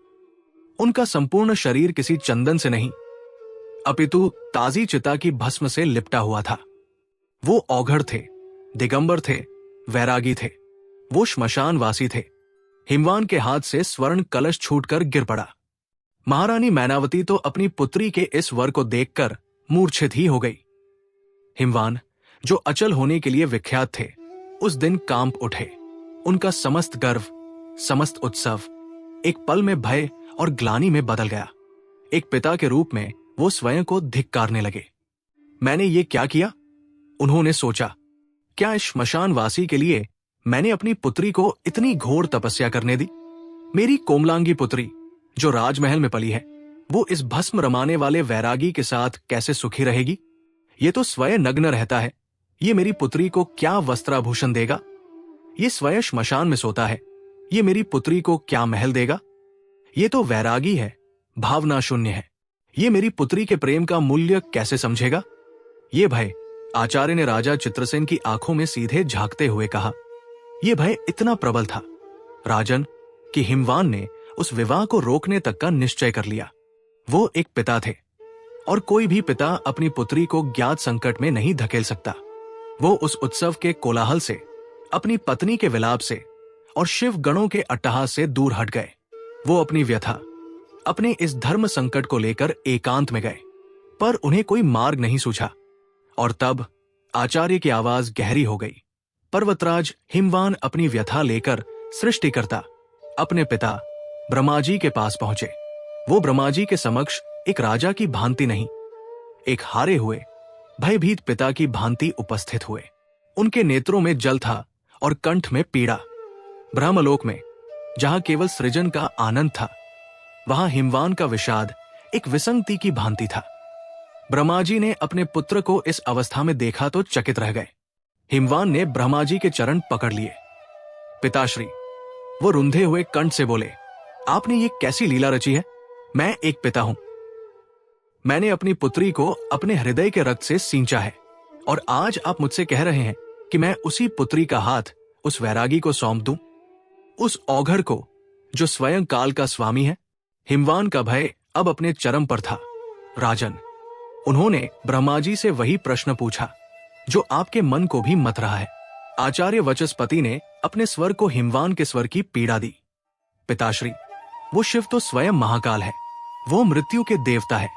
उनका संपूर्ण शरीर किसी चंदन से नहीं, अपितु ताजी चिता की भस्म से लिपटा हुआ था। वो औघड़ थे, दिगंबर थे, वैरागी थे। वो श्मशानवासी थे। हिमवान के हाथ से स्वर्ण कलश छूटकर गिर पड़ा। महारानी मैनावती तो अपनी पुत्री के इस वर को देखकर मूर्छित ही हो गई। हिमवान, जो अचल होने के लिए विख्यात थे, उस दिन कांप उठे। उनका समस्त गर्व, समस्त उत्सव एक पल में भय और ग्लानि में बदल गया। एक पिता के रूप में वो स्वयं को धिक्कारने लगे। मैंने ये क्या किया? उन्होंने सोचा। क्या इस श्मशानवासी के लिए मैंने अपनी पुत्री को इतनी घोर तपस्या करने दी? मेरी कोमलांगी पुत्री जो राजमहल में पली है, वो इस भस्म रमाने वाले वैरागी के साथ कैसे सुखी रहेगी? ये तो स्वयं नग्न रहता है। ये मेरी पुत्री को क्या वस्त्राभूषण देगा? ये स्वयं श्मशान में सोता है। ये मेरी पुत्री को क्या महल देगा? ये तो वैरागी है, भावना शून्य है। ये मेरी पुत्री के प्रेम का मूल्य कैसे समझेगा? ये भय, आचार्य ने राजा चित्रसेन की आंखों में सीधे झांकते हुए कहा। यह भय इतना प्रबल था राजन कि हिमवान ने उस विवाह को रोकने तक का निश्चय कर लिया। वो एक पिता थे, और कोई भी पिता अपनी पुत्री को ज्ञात संकट में नहीं धकेल सकता। वो उस उत्सव के कोलाहल से, अपनी पत्नी के विलाप से और शिव गणों के अट्टहास से दूर हट गए। वो अपनी व्यथा, अपने इस धर्म संकट को लेकर एकांत में गए, पर उन्हें कोई मार्ग नहीं सूझा। और तब आचार्य की आवाज गहरी हो गई। पर्वतराज हिमवान अपनी व्यथा लेकर सृष्टिकर्ता अपने पिता ब्रह्मा जी के पास पहुंचे। वो ब्रह्मा जी के समक्ष एक राजा की भांति नहीं, एक हारे हुए भयभीत पिता की भांति उपस्थित हुए। उनके नेत्रों में जल था और कंठ में पीड़ा। ब्रह्मलोक में जहां केवल सृजन का आनंद था, वहां हिमवान का विषाद एक विसंगति की भांति था। ब्रह्मा जी ने अपने पुत्र को इस अवस्था में देखा तो चकित रह गए। हिमवान ने ब्रह्मा जी के चरण पकड़ लिए। पिताश्री, वो रुंधे हुए कंठ से बोले, आपने ये कैसी लीला रची है? मैं एक पिता हूं। मैंने अपनी पुत्री को अपने हृदय के रक्त से सींचा है, और आज आप मुझसे कह रहे हैं कि मैं उसी पुत्री का हाथ उस वैरागी को सौंप दूं, उस औघड़ को जो स्वयं काल का स्वामी है। हिमवान का भय अब अपने चरम पर था। राजन, उन्होंने ब्रह्मा जी से वही प्रश्न पूछा जो आपके मन को भी मत रहा है। आचार्य वचस्पति ने अपने स्वर को हिमवान के स्वर की पीड़ा दी। पिताश्री, वो शिव तो स्वयं महाकाल है। वो मृत्यु के देवता है।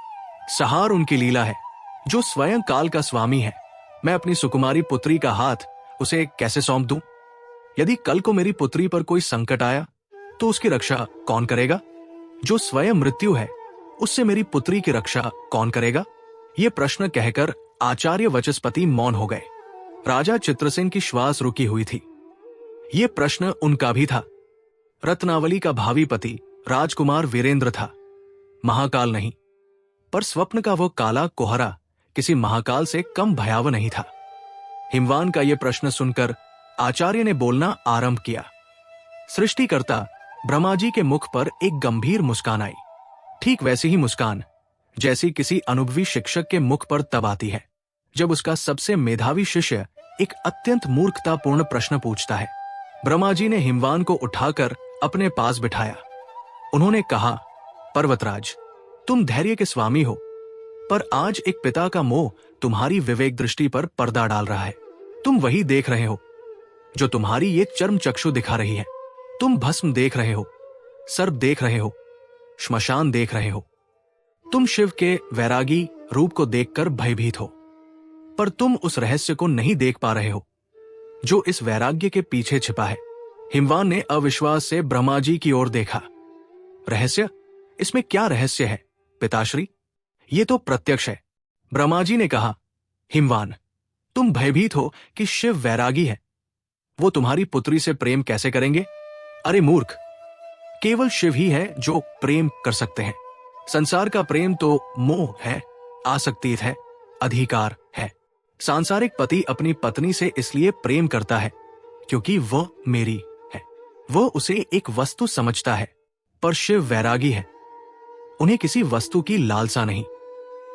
सहार उनकी लीला है, जो स्वयं काल का स्वामी है। मैं अपनी सुकुमारी पुत्री का हाथ उसे कैसे सौंप दूं? यदि कल को मेरी पुत्री पर कोई संकट आया तो उसकी रक्षा कौन करेगा? जो स्वयं मृत्यु है, उससे मेरी पुत्री की रक्षा कौन करेगा? ये प्रश्न कहकर आचार्य वचस्पति मौन हो गए। राजा चित्रसेन की श्वास रुकी हुई थी। ये प्रश्न उनका भी था। रत्नावली का भावी पति राजकुमार वीरेंद्र था, महाकाल नहीं। पर स्वप्न का वो काला कोहरा किसी महाकाल से कम भयावह नहीं था। हिमवान का यह प्रश्न सुनकर आचार्य ने बोलना आरंभ किया। सृष्टिकर्ता ब्रह्मा जी के मुख पर एक गंभीर मुस्कान आई, ठीक वैसी ही मुस्कान जैसी किसी अनुभवी शिक्षक के मुख पर तब आती है जब उसका सबसे मेधावी शिष्य एक अत्यंत मूर्खतापूर्ण प्रश्न पूछता है। ब्रह्मा जी ने हिमवान को उठाकर अपने पास बिठाया। उन्होंने कहा, पर्वतराज, तुम धैर्य के स्वामी हो, पर आज एक पिता का मोह तुम्हारी विवेक दृष्टि पर पर्दा डाल रहा है। तुम वही देख रहे हो जो तुम्हारी ये चर्म चक्षु दिखा रही है। तुम भस्म देख रहे हो, सर्प देख रहे हो, श्मशान देख रहे हो। तुम शिव के वैरागी रूप को देखकर भयभीत हो, पर तुम उस रहस्य को नहीं देख पा रहे हो जो इस वैराग्य के पीछे छिपा है। हिमवान ने अविश्वास से ब्रह्मा जी की ओर देखा। रहस्य? इसमें क्या रहस्य है? पिताश्री, ये तो प्रत्यक्ष है। ब्रह्मा जी ने कहा, हिमवान, तुम भयभीत हो कि शिव वैरागी है, वो तुम्हारी पुत्री से प्रेम कैसे करेंगे? अरे मूर्ख, केवल शिव ही है जो प्रेम कर सकते हैं। संसार का प्रेम तो मोह है, आसक्ति है, अधिकार है। सांसारिक पति अपनी पत्नी से इसलिए प्रेम करता है क्योंकि वह मेरी है, वह उसे एक वस्तु समझता है। पर शिव वैरागी है, उन्हें किसी वस्तु की लालसा नहीं।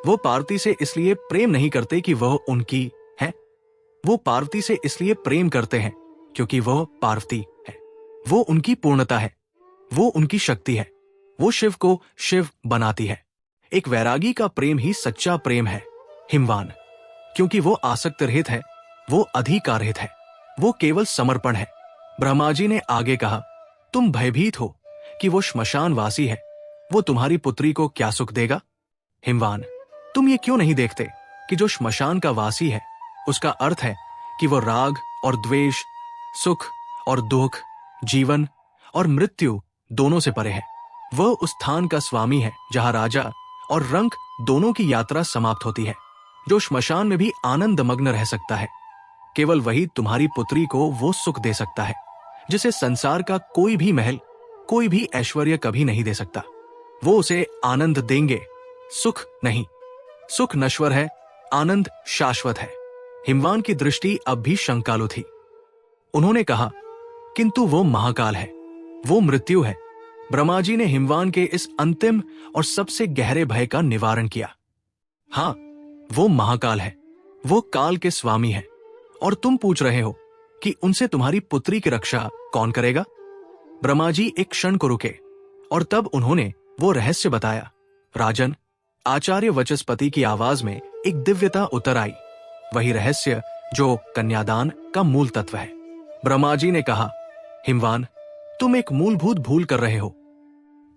वो पार्वती से इसलिए प्रेम नहीं करते कि वह उनकी है, वो पार्वती से इसलिए प्रेम करते हैं क्योंकि वह पार्वती है, वो उनकी पूर्णता है, वो उनकी शक्ति है, वो शिव को शिव बनाती है। एक वैरागी का प्रेम ही सच्चा प्रेम है हिमवान, क्योंकि वो आसक्त रहित है, वो अधिकार रहित है, वो केवल समर्पण है। ब्रह्मा जी ने आगे कहा, तुम भयभीत हो कि वो श्मशानवासी है, वो तुम्हारी पुत्री को क्या सुख देगा? हिमवान, तुम ये क्यों नहीं देखते कि जो श्मशान का वासी है उसका अर्थ है कि वो राग और द्वेष, सुख और दुख, जीवन और मृत्यु दोनों से परे है। वह उस स्थान का स्वामी है जहां राजा और रंक दोनों की यात्रा समाप्त होती है। जो श्मशान में भी आनंद मग्न रह सकता है, केवल वही तुम्हारी पुत्री को वो सुख दे सकता है जिसे संसार का कोई भी महल, कोई भी ऐश्वर्य कभी नहीं दे सकता। वो उसे आनंद देंगे, सुख नहीं। सुख नश्वर है, आनंद शाश्वत है। हिमवान की दृष्टि अब भी शंकालु थी। उन्होंने कहा, किंतु वो महाकाल है, वो मृत्यु है। ब्रह्मा जी ने हिमवान के इस अंतिम और सबसे गहरे भय का निवारण किया। हाँ, वो महाकाल है, वो काल के स्वामी है, और तुम पूछ रहे हो कि उनसे तुम्हारी पुत्री की रक्षा कौन करेगा? ब्रह्मा जी एक क्षण को रुके और तब उन्होंने वो रहस्य बताया। राजन, आचार्य वचस्पति की आवाज में एक दिव्यता उतर आई, वही रहस्य जो कन्यादान का मूल तत्व है। ब्रह्मा जी ने कहा, हिमवान, तुम एक मूलभूत भूल कर रहे हो।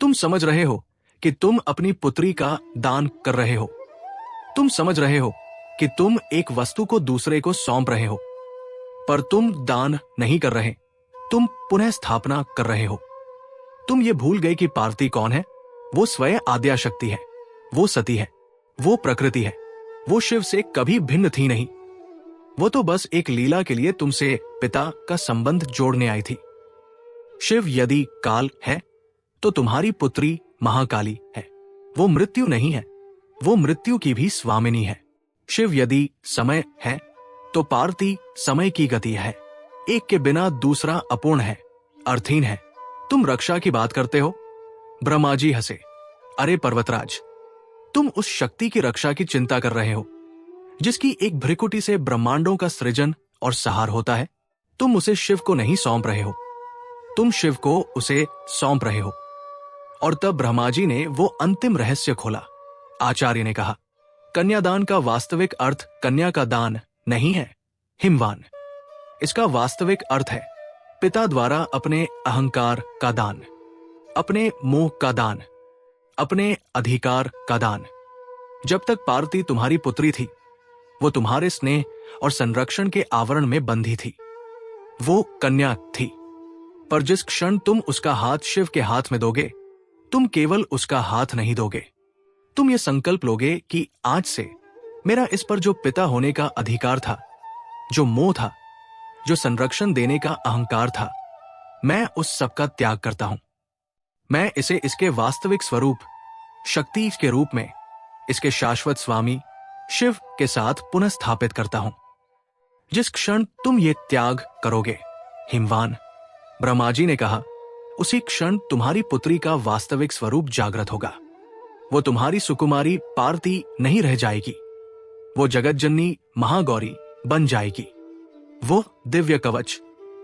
तुम समझ रहे हो कि तुम अपनी पुत्री का दान कर रहे हो। तुम समझ रहे हो कि तुम एक वस्तु को दूसरे को सौंप रहे हो, पर तुम दान नहीं कर रहे, तुम पुनः स्थापना कर रहे हो। तुम ये भूल गए कि पार्वती कौन है? वो स्वयं आद्या शक्ति है, वो सती है, वो प्रकृति है, वो शिव से कभी भिन्न थी नहीं। वो तो बस एक लीला के लिए तुमसे पिता का संबंध जोड़ने आई थी। शिव यदि काल है तो तुम्हारी पुत्री महाकाली है, वो मृत्यु नहीं है, वो मृत्यु की भी स्वामिनी है। शिव यदि समय है तो पार्वती समय की गति है, एक के बिना दूसरा अपूर्ण है, अर्थहीन है। तुम रक्षा की बात करते हो? ब्रह्मा जी हंसे। अरे पर्वतराज, तुम उस शक्ति की रक्षा की चिंता कर रहे हो जिसकी एक भ्रिकुटी से ब्रह्मांडों का सृजन और सहार होता है। तुम उसे शिव को नहीं सौंप रहे हो, तुम शिव को उसे सौंप रहे हो। और तब ब्रह्मा जी ने वो अंतिम रहस्य खोला। आचार्य ने कहा, कन्यादान का वास्तविक अर्थ कन्या का दान नहीं है हिमवान, इसका वास्तविक अर्थ है पिता द्वारा अपने अहंकार का दान, अपने मोह का दान, अपने अधिकार का दान। जब तक पार्वती तुम्हारी पुत्री थी, वो तुम्हारे स्नेह और संरक्षण के आवरण में बंधी थी, वो कन्या थी। पर जिस क्षण तुम उसका हाथ शिव के हाथ में दोगे, तुम केवल उसका हाथ नहीं दोगे, तुम ये संकल्प लोगे कि आज से मेरा इस पर जो पिता होने का अधिकार था, जो मोह था, जो संरक्षण देने का अहंकार था, मैं उस सब का त्याग करता हूं। मैं इसे इसके वास्तविक स्वरूप शक्ति के रूप में इसके शाश्वत स्वामी शिव के साथ पुनः स्थापित करता हूं। जिस क्षण तुम ये त्याग करोगे हिमवान, ब्रह्मा जी ने कहा, उसी क्षण तुम्हारी पुत्री का वास्तविक स्वरूप जागृत होगा। वो तुम्हारी सुकुमारी पार्वती नहीं रह जाएगी, वो जगतजननी महागौरी बन जाएगी। वो दिव्य कवच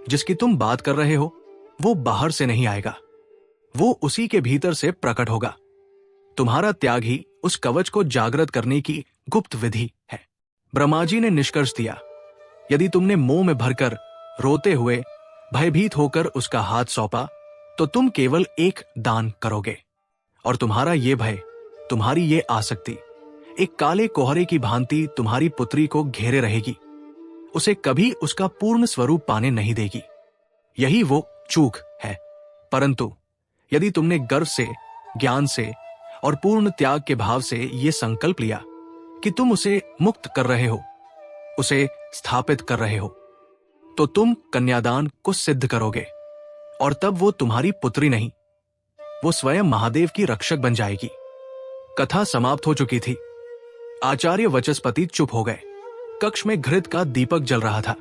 जिसकी तुम बात कर रहे हो, वो बाहर से नहीं आएगा, वो उसी के भीतर से प्रकट होगा। तुम्हारा त्याग ही उस कवच को जागृत करने की गुप्त विधि है। ब्रह्मा जी ने निष्कर्ष दिया, यदि तुमने मोह में भरकर रोते हुए भयभीत होकर उसका हाथ सौंपा, तो तुम केवल एक दान करोगे, और तुम्हारा ये भय, तुम्हारी ये आसक्ति एक काले कोहरे की भांति तुम्हारी पुत्री को घेरे रहेगी, उसे कभी उसका पूर्ण स्वरूप पाने नहीं देगी। यही वो चूक है। परंतु यदि तुमने गर्व से, ज्ञान से और पूर्ण त्याग के भाव से ये संकल्प लिया कि तुम उसे मुक्त कर रहे हो, उसे स्थापित कर रहे हो, तो तुम कन्यादान को सिद्ध करोगे और तब वो तुम्हारी पुत्री नहीं, वो स्वयं महादेव की रक्षक बन जाएगी। कथा समाप्त हो चुकी थी। आचार्य वचस्पति चुप हो गए। कक्ष में घृत का दीपक जल रहा था।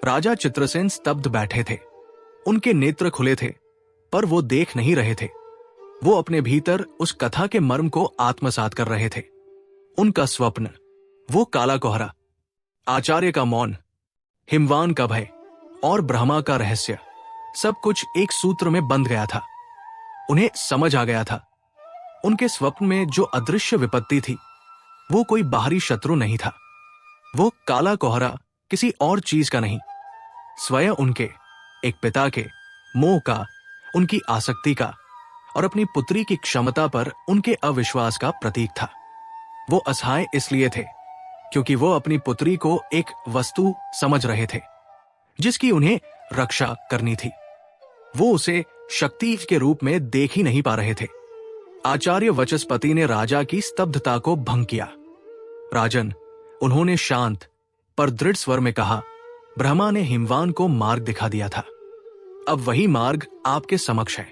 राजा चित्रसेन स्तब्ध बैठे थे। उनके नेत्र खुले थे, पर वो देख नहीं रहे थे। वो अपने भीतर उस कथा के मर्म को आत्मसात कर रहे थे। उनका स्वप्न, वो काला कोहरा, आचार्य का मौन, हिमवान का भय और ब्रह्मा का रहस्य, सब कुछ एक सूत्र में बंध गया था। उन्हें समझ आ गया था, उनके स्वप्न में जो अदृश्य विपत्ति थी वो कोई बाहरी शत्रु नहीं था। वो काला कोहरा किसी और चीज का नहीं, स्वयं उनके एक पिता के मोह का, उनकी आसक्ति का और अपनी पुत्री की क्षमता पर उनके अविश्वास का प्रतीक था। वो असहाय इसलिए थे क्योंकि वो अपनी पुत्री को एक वस्तु समझ रहे थे जिसकी उन्हें रक्षा करनी थी। वो उसे शक्ति के रूप में देख ही नहीं पा रहे थे। आचार्य वचस्पति ने राजा की स्तब्धता को भंग किया। राजन, उन्होंने शांत पर दृढ़ स्वर में कहा, ब्रह्मा ने हिमवान को मार्ग दिखा दिया था, अब वही मार्ग आपके समक्ष है।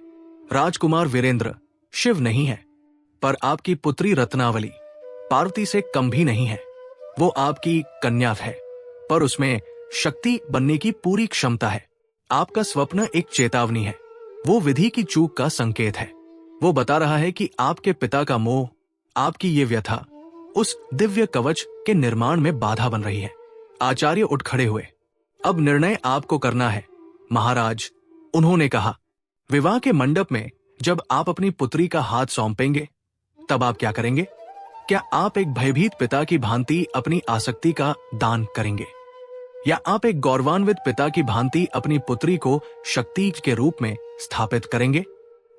राजकुमार वीरेंद्र शिव नहीं है, पर आपकी पुत्री रत्नावली पार्वती से कम भी नहीं है। वो आपकी कन्या है, पर उसमें शक्ति बनने की पूरी क्षमता है। आपका स्वप्न एक चेतावनी है, वो विधि की चूक का संकेत है। वो बता रहा है कि आपके पिता का मोह, आपकी ये व्यथा उस दिव्य कवच के निर्माण में बाधा बन रही है। आचार्य उठ खड़े हुए। अब निर्णय आपको करना है महाराज, उन्होंने कहा। विवाह के मंडप में जब आप अपनी पुत्री का हाथ सौंपेंगे तब आप क्या करेंगे? क्या आप एक भयभीत पिता की भांति अपनी आसक्ति का दान करेंगे, या आप एक गौरवान्वित पिता की भांति अपनी पुत्री को शक्ति के रूप में स्थापित करेंगे?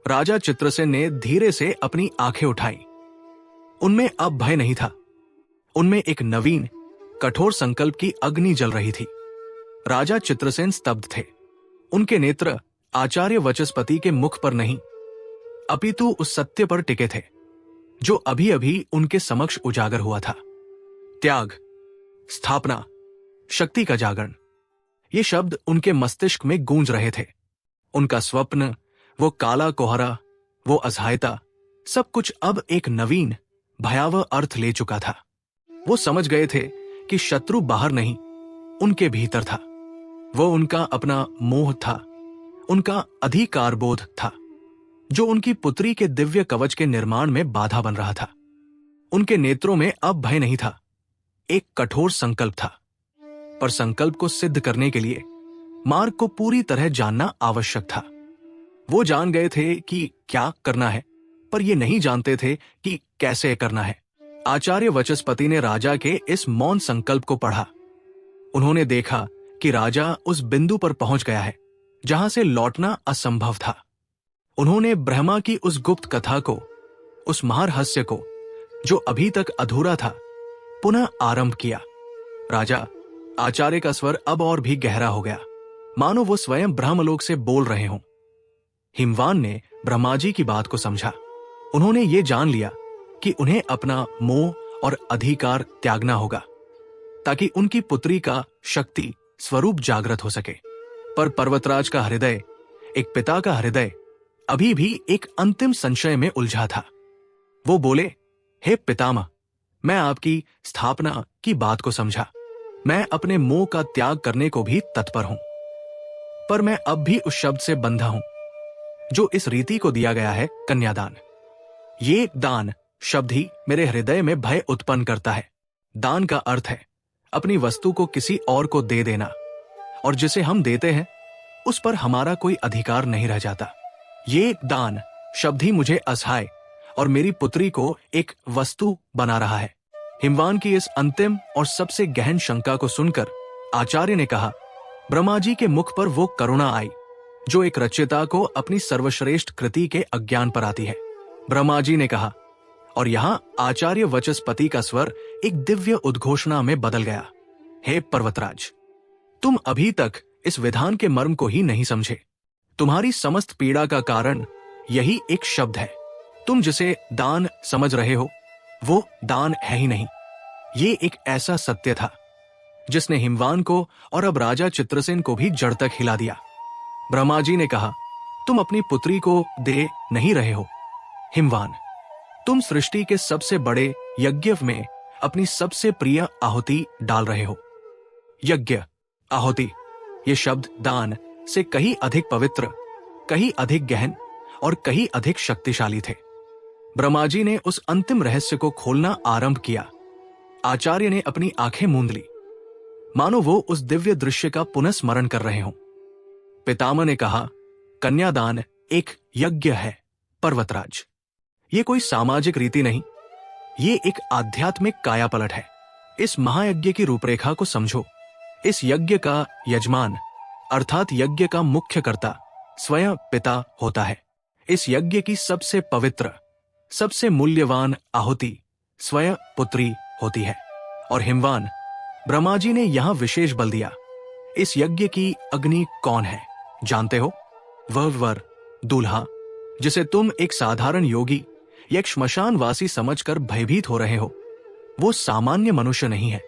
राजा चित्रसेन ने धीरे से अपनी आंखें उठाई। उनमें अब भय नहीं था, उनमें एक नवीन कठोर संकल्प की अग्नि जल रही थी। राजा चित्रसेन स्तब्ध थे। उनके नेत्र आचार्य वचस्पति के मुख पर नहीं, अपितु उस सत्य पर टिके थे जो अभी अभी उनके समक्ष उजागर हुआ था। त्याग, स्थापना, शक्ति का जागरण, ये शब्द उनके मस्तिष्क में गूंज रहे थे। उनका स्वप्न, वो काला कोहरा, वो असहायता, सब कुछ अब एक नवीन भयावह अर्थ ले चुका था। वो समझ गए थे कि शत्रु बाहर नहीं, उनके भीतर था। वो उनका अपना मोह था, उनका अधिकार बोध था, जो उनकी पुत्री के दिव्य कवच के निर्माण में बाधा बन रहा था। उनके नेत्रों में अब भय नहीं था, एक कठोर संकल्प था। पर संकल्प को सिद्ध करने के लिए मार्ग को पूरी तरह जानना आवश्यक था। वो जान गए थे कि क्या करना है, पर ये नहीं जानते थे कि कैसे करना है। आचार्य वचस्पति ने राजा के इस मौन संकल्प को पढ़ा। उन्होंने देखा कि राजा उस बिंदु पर पहुंच गया है जहां से लौटना असंभव था। उन्होंने ब्रह्मा की उस गुप्त कथा को, उस महारहस्य को जो अभी तक अधूरा था, पुनः आरंभ किया। राजा, आचार्य का स्वर अब और भी गहरा हो गया, मानो वो स्वयं ब्रह्मलोक से बोल रहे हों। हिमवान ने ब्रह्मा जी की बात को समझा। उन्होंने ये जान लिया कि उन्हें अपना मोह और अधिकार त्यागना होगा ताकि उनकी पुत्री का शक्ति स्वरूप जागृत हो सके। पर पर्वतराज का हृदय, एक पिता का हृदय, अभी भी एक अंतिम संशय में उलझा था। वो बोले, हे पितामह, मैं आपकी स्थापना की बात को समझा। मैं अपने मोह का त्याग करने को भी तत्पर हूं, पर मैं अब भी उस शब्द से बंधा हूं जो इस रीति को दिया गया है, कन्यादान। ये दान शब्द ही मेरे हृदय में भय उत्पन्न करता है। दान का अर्थ है अपनी वस्तु को किसी और को दे देना, और जिसे हम देते हैं उस पर हमारा कोई अधिकार नहीं रह जाता। ये दान शब्द ही मुझे असहाय और मेरी पुत्री को एक वस्तु बना रहा है। हिमवान की इस अंतिम और सबसे गहन शंका को सुनकर आचार्य ने कहा, ब्रह्मा जी के मुख पर वो करुणा आई जो एक रचयिता को अपनी सर्वश्रेष्ठ कृति के अज्ञान पर आती है। ब्रह्मा जी ने कहा, और यहां आचार्य वचस्पति का स्वर एक दिव्य उद्घोषणा में बदल गया, हे पर्वतराज, तुम अभी तक इस विधान के मर्म को ही नहीं समझे। तुम्हारी समस्त पीड़ा का कारण यही एक शब्द है, तुम जिसे दान समझ रहे हो वो दान है ही नहीं। ये एक ऐसा सत्य था जिसने हिमवान को और अब राजा चित्रसेन को भी जड़ तक हिला दिया। ब्रह्मा जी ने कहा, तुम अपनी पुत्री को दे नहीं रहे हो हिमवान, तुम सृष्टि के सबसे बड़े यज्ञ में अपनी सबसे प्रिय आहुति डाल रहे हो। यज्ञ, आहुति, ये शब्द दान से कहीं अधिक पवित्र, कहीं अधिक गहन और कहीं अधिक शक्तिशाली थे। ब्रह्मा जी ने उस अंतिम रहस्य को खोलना आरंभ किया। आचार्य ने अपनी आंखें मूंद ली, मानो वो उस दिव्य दृश्य का पुनः स्मरण कर रहे हों। पितामह ने कहा, कन्यादान एक यज्ञ है पर्वतराज। ये कोई सामाजिक रीति नहीं, ये एक आध्यात्मिक कायापलट है। इस महायज्ञ की रूपरेखा को समझो। इस यज्ञ का यजमान अर्थात यज्ञ का मुख्य कर्ता स्वयं पिता होता है। इस यज्ञ की सबसे पवित्र, सबसे मूल्यवान आहुति स्वयं पुत्री होती है। और हिमवान, ब्रह्मा जी ने यहां विशेष बल दिया। इस यज्ञ की अग्नि कौन है जानते हो? वह वर, दूल्हा, जिसे तुम एक साधारण योगी या एक श्मशानवासी समझकर भयभीत हो रहे हो, वो सामान्य मनुष्य नहीं है,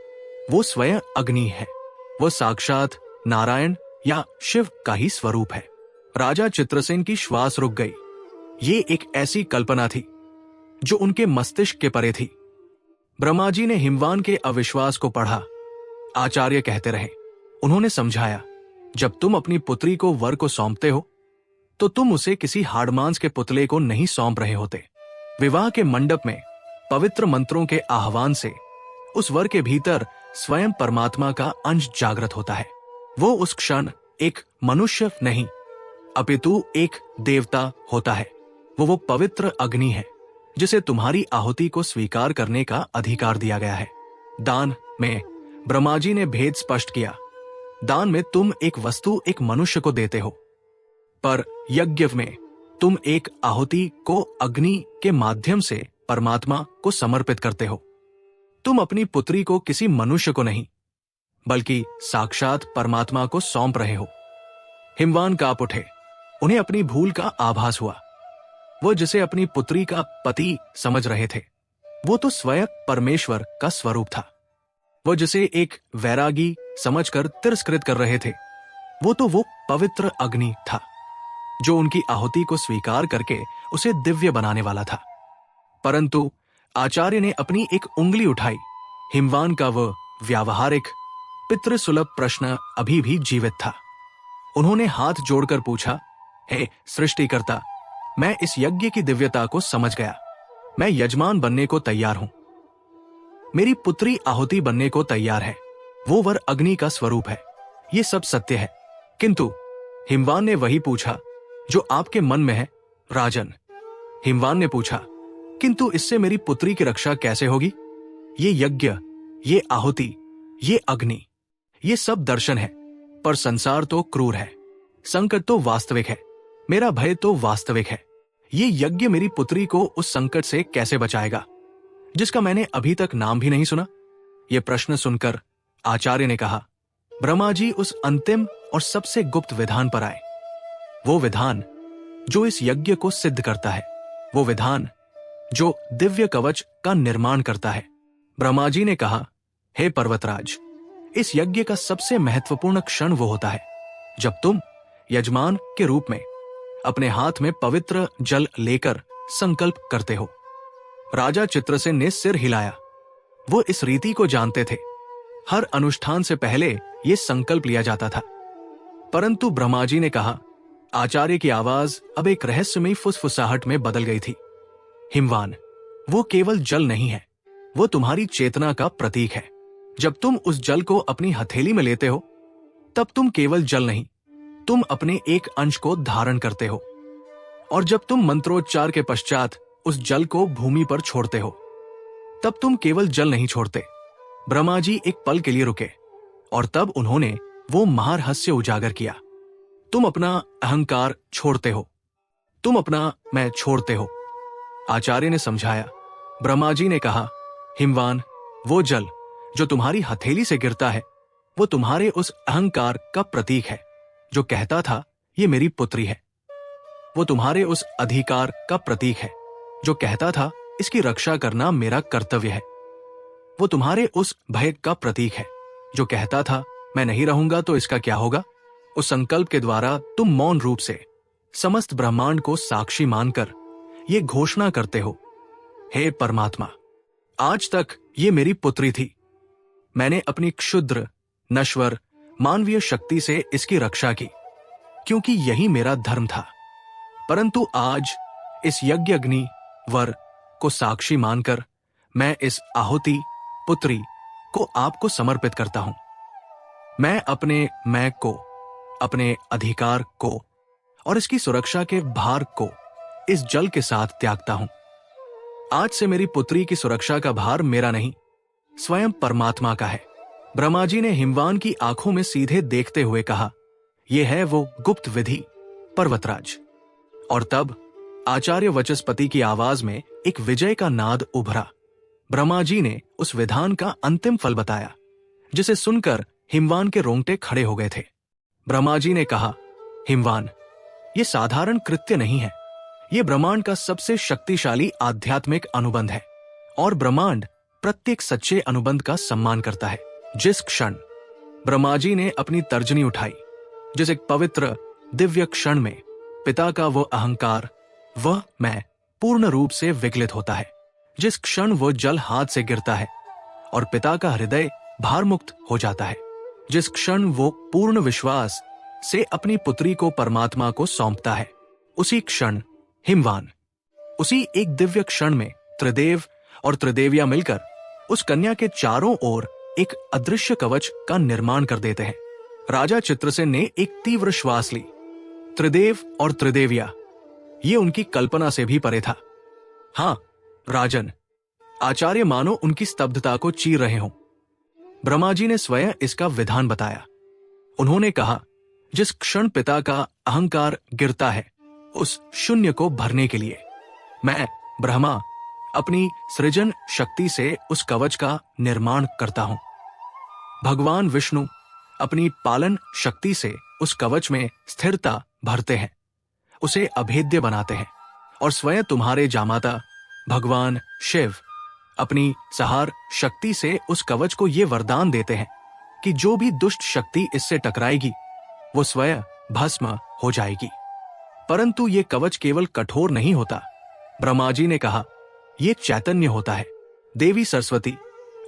वो स्वयं अग्नि है। वो साक्षात नारायण या शिव का ही स्वरूप है। राजा चित्रसेन की श्वास रुक गई। ये एक ऐसी कल्पना थी जो उनके मस्तिष्क के परे थी। ब्रह्मा जी ने हिमवान के अविश्वास को पढ़ा। आचार्य कहते रहे, उन्होंने समझाया, जब तुम अपनी पुत्री को वर को सौंपते हो तो तुम उसे किसी हाड़मांस के पुतले को नहीं सौंप रहे होते। विवाह के मंडप में पवित्र मंत्रों के आह्वान से उस वर के भीतर स्वयं परमात्मा का अंश जागृत होता है। वो उस क्षण एक मनुष्य नहीं अपितु एक देवता होता है। वो पवित्र अग्नि है जिसे तुम्हारी आहुति को स्वीकार करने का अधिकार दिया गया है। दान में ब्रह्मा जी ने भेद स्पष्ट किया। दान में तुम एक वस्तु, एक मनुष्य को देते हो, पर यज्ञ में तुम एक आहुति को अग्नि के माध्यम से परमात्मा को समर्पित करते हो। तुम अपनी पुत्री को किसी मनुष्य को नहीं बल्कि साक्षात परमात्मा को सौंप रहे हो। हिमवान कांप उठे। उन्हें अपनी भूल का आभास हुआ। वो जिसे अपनी पुत्री का पति समझ रहे थे, वो तो स्वयं परमेश्वर का स्वरूप था। वो जिसे एक वैरागी समझकर तिरस्कृत कर रहे थे, वो पवित्र अग्नि था जो उनकी आहुति को स्वीकार करके उसे दिव्य बनाने वाला था। परंतु आचार्य ने अपनी एक उंगली उठाई। हिमवान का वह व्यावहारिक पितृसुलभ प्रश्न अभी भी जीवित था। उन्होंने हाथ जोड़कर पूछा, हे सृष्टिकर्ता, मैं इस यज्ञ की दिव्यता को समझ गया। मैं यजमान बनने को तैयार हूं। मेरी पुत्री आहुति बनने को तैयार है। वो वर अग्नि का स्वरूप है। ये सब सत्य है। किंतु हिमवान ने वही पूछा जो आपके मन में है, राजन। हिमवान ने पूछा, किंतु इससे मेरी पुत्री की रक्षा कैसे होगी? ये यज्ञ, ये आहुति, ये अग्नि, ये सब दर्शन है, पर संसार तो क्रूर है। संकट तो वास्तविक है। मेरा भय तो वास्तविक है। ये यज्ञ मेरी पुत्री को उस संकट से कैसे बचाएगा जिसका मैंने अभी तक नाम भी नहीं सुना? ये प्रश्न सुनकर आचार्य ने कहा, ब्रह्मा जी उस अंतिम और सबसे गुप्त विधान पर आए। वो विधान जो इस यज्ञ को सिद्ध करता है, वो विधान जो दिव्य कवच का निर्माण करता है। ब्रह्मा जी ने कहा, हे पर्वतराज, इस यज्ञ का सबसे महत्वपूर्ण क्षण वो होता है जब तुम यजमान के रूप में अपने हाथ में पवित्र जल लेकर संकल्प करते हो। राजा चित्रसेन ने सिर हिलाया। वो इस रीति को जानते थे। हर अनुष्ठान से पहले ये संकल्प लिया जाता था। परंतु ब्रह्मा जी ने कहा, आचार्य की आवाज अब एक रहस्यमयी फुसफुसाहट में बदल गई थी। हिमवान, वो केवल जल नहीं है, वो तुम्हारी चेतना का प्रतीक है। जब तुम उस जल को अपनी हथेली में लेते हो, तब तुम केवल जल नहीं, तुम अपने एक अंश को धारण करते हो। और जब तुम मंत्रोच्चार के पश्चात उस जल को भूमि पर छोड़ते हो, तब तुम केवल जल नहीं छोड़ते। ब्रह्मा जी एक पल के लिए रुके और तब उन्होंने वो महारहस्य उजागर किया। तुम अपना अहंकार छोड़ते हो, तुम अपना मैं छोड़ते हो। आचार्य ने समझाया। ब्रह्मा जी ने कहा, हिमवान, वो जल जो तुम्हारी हथेली से गिरता है, वो तुम्हारे उस अहंकार का प्रतीक है जो कहता था ये मेरी पुत्री है। वो तुम्हारे उस अधिकार का प्रतीक है जो कहता था इसकी रक्षा करना मेरा कर्तव्य है। वो तुम्हारे उस भय का प्रतीक है जो कहता था मैं नहीं रहूंगा तो इसका क्या होगा। उस संकल्प के द्वारा तुम मौन रूप से समस्त ब्रह्मांड को साक्षी मानकर ये घोषणा करते हो, हे परमात्मा, आज तक ये मेरी पुत्री थी। मैंने अपनी क्षुद्र नश्वर मानवीय शक्ति से इसकी रक्षा की क्योंकि यही मेरा धर्म था। परंतु आज इस यज्ञ अग्नि वर को साक्षी मानकर मैं इस आहुति पुत्री को आपको समर्पित करता हूं। मैं अपने मैं को, अपने अधिकार को और इसकी सुरक्षा के भार को इस जल के साथ त्यागता हूं। आज से मेरी पुत्री की सुरक्षा का भार मेरा नहीं, स्वयं परमात्मा का है। ब्रह्मा जी ने हिमवान की आंखों में सीधे देखते हुए कहा, यह है वो गुप्त विधि पर्वतराज। और तब आचार्य वचस्पति की आवाज में एक विजय का नाद उभरा। ब्रह्मा जी ने उस विधान का अंतिम फल बताया, जिसे सुनकर हिमवान के रोंगटे खड़े हो गए थे। ब्रह्मा जी ने कहा, हिमवान, ये साधारण कृत्य नहीं है, ये ब्रह्मांड का सबसे शक्तिशाली आध्यात्मिक अनुबंध है और ब्रह्मांड प्रत्येक सच्चे अनुबंध का सम्मान करता है। जिस क्षण ब्रह्मा जी ने अपनी तर्जनी उठाई, जिस एक पवित्र दिव्य क्षण में पिता का वो अहंकार, वह मैं पूर्ण रूप से विकलित होता है, जिस क्षण वो जल हाथ से गिरता है और पिता का हृदय भारमुक्त हो जाता है, जिस क्षण वो पूर्ण विश्वास से अपनी पुत्री को परमात्मा को सौंपता है, उसी क्षण हिमवान, उसी एक दिव्य क्षण में त्रिदेव और त्रिदेवियां मिलकर उस कन्या के चारों ओर एक अदृश्य कवच का निर्माण कर देते हैं। राजा चित्रसेन ने एक तीव्र श्वास ली। त्रिदेव और त्रिदेविया, ये उनकी कल्पना से भी परे था। हां राजन, आचार्य मानो उनकी स्तब्धता को चीर रहे हों। ब्रह्मा जी ने स्वयं इसका विधान बताया। उन्होंने कहा, जिस क्षण पिता का अहंकार गिरता है, उस शून्य को भरने के लिए मैं ब्रह्मा अपनी सृजन शक्ति से उस कवच का निर्माण करता हूं। भगवान विष्णु अपनी पालन शक्ति से उस कवच में स्थिरता भरते हैं, उसे अभेद्य बनाते हैं और स्वयं तुम्हारे जामाता भगवान शिव अपनी सहार शक्ति से उस कवच को ये वरदान देते हैं कि जो भी दुष्ट शक्ति इससे टकराएगी वो स्वयं भस्म हो जाएगी। परंतु ये कवच केवल कठोर नहीं होता। ब्रह्मा जी ने कहा, ये चैतन्य होता है। देवी सरस्वती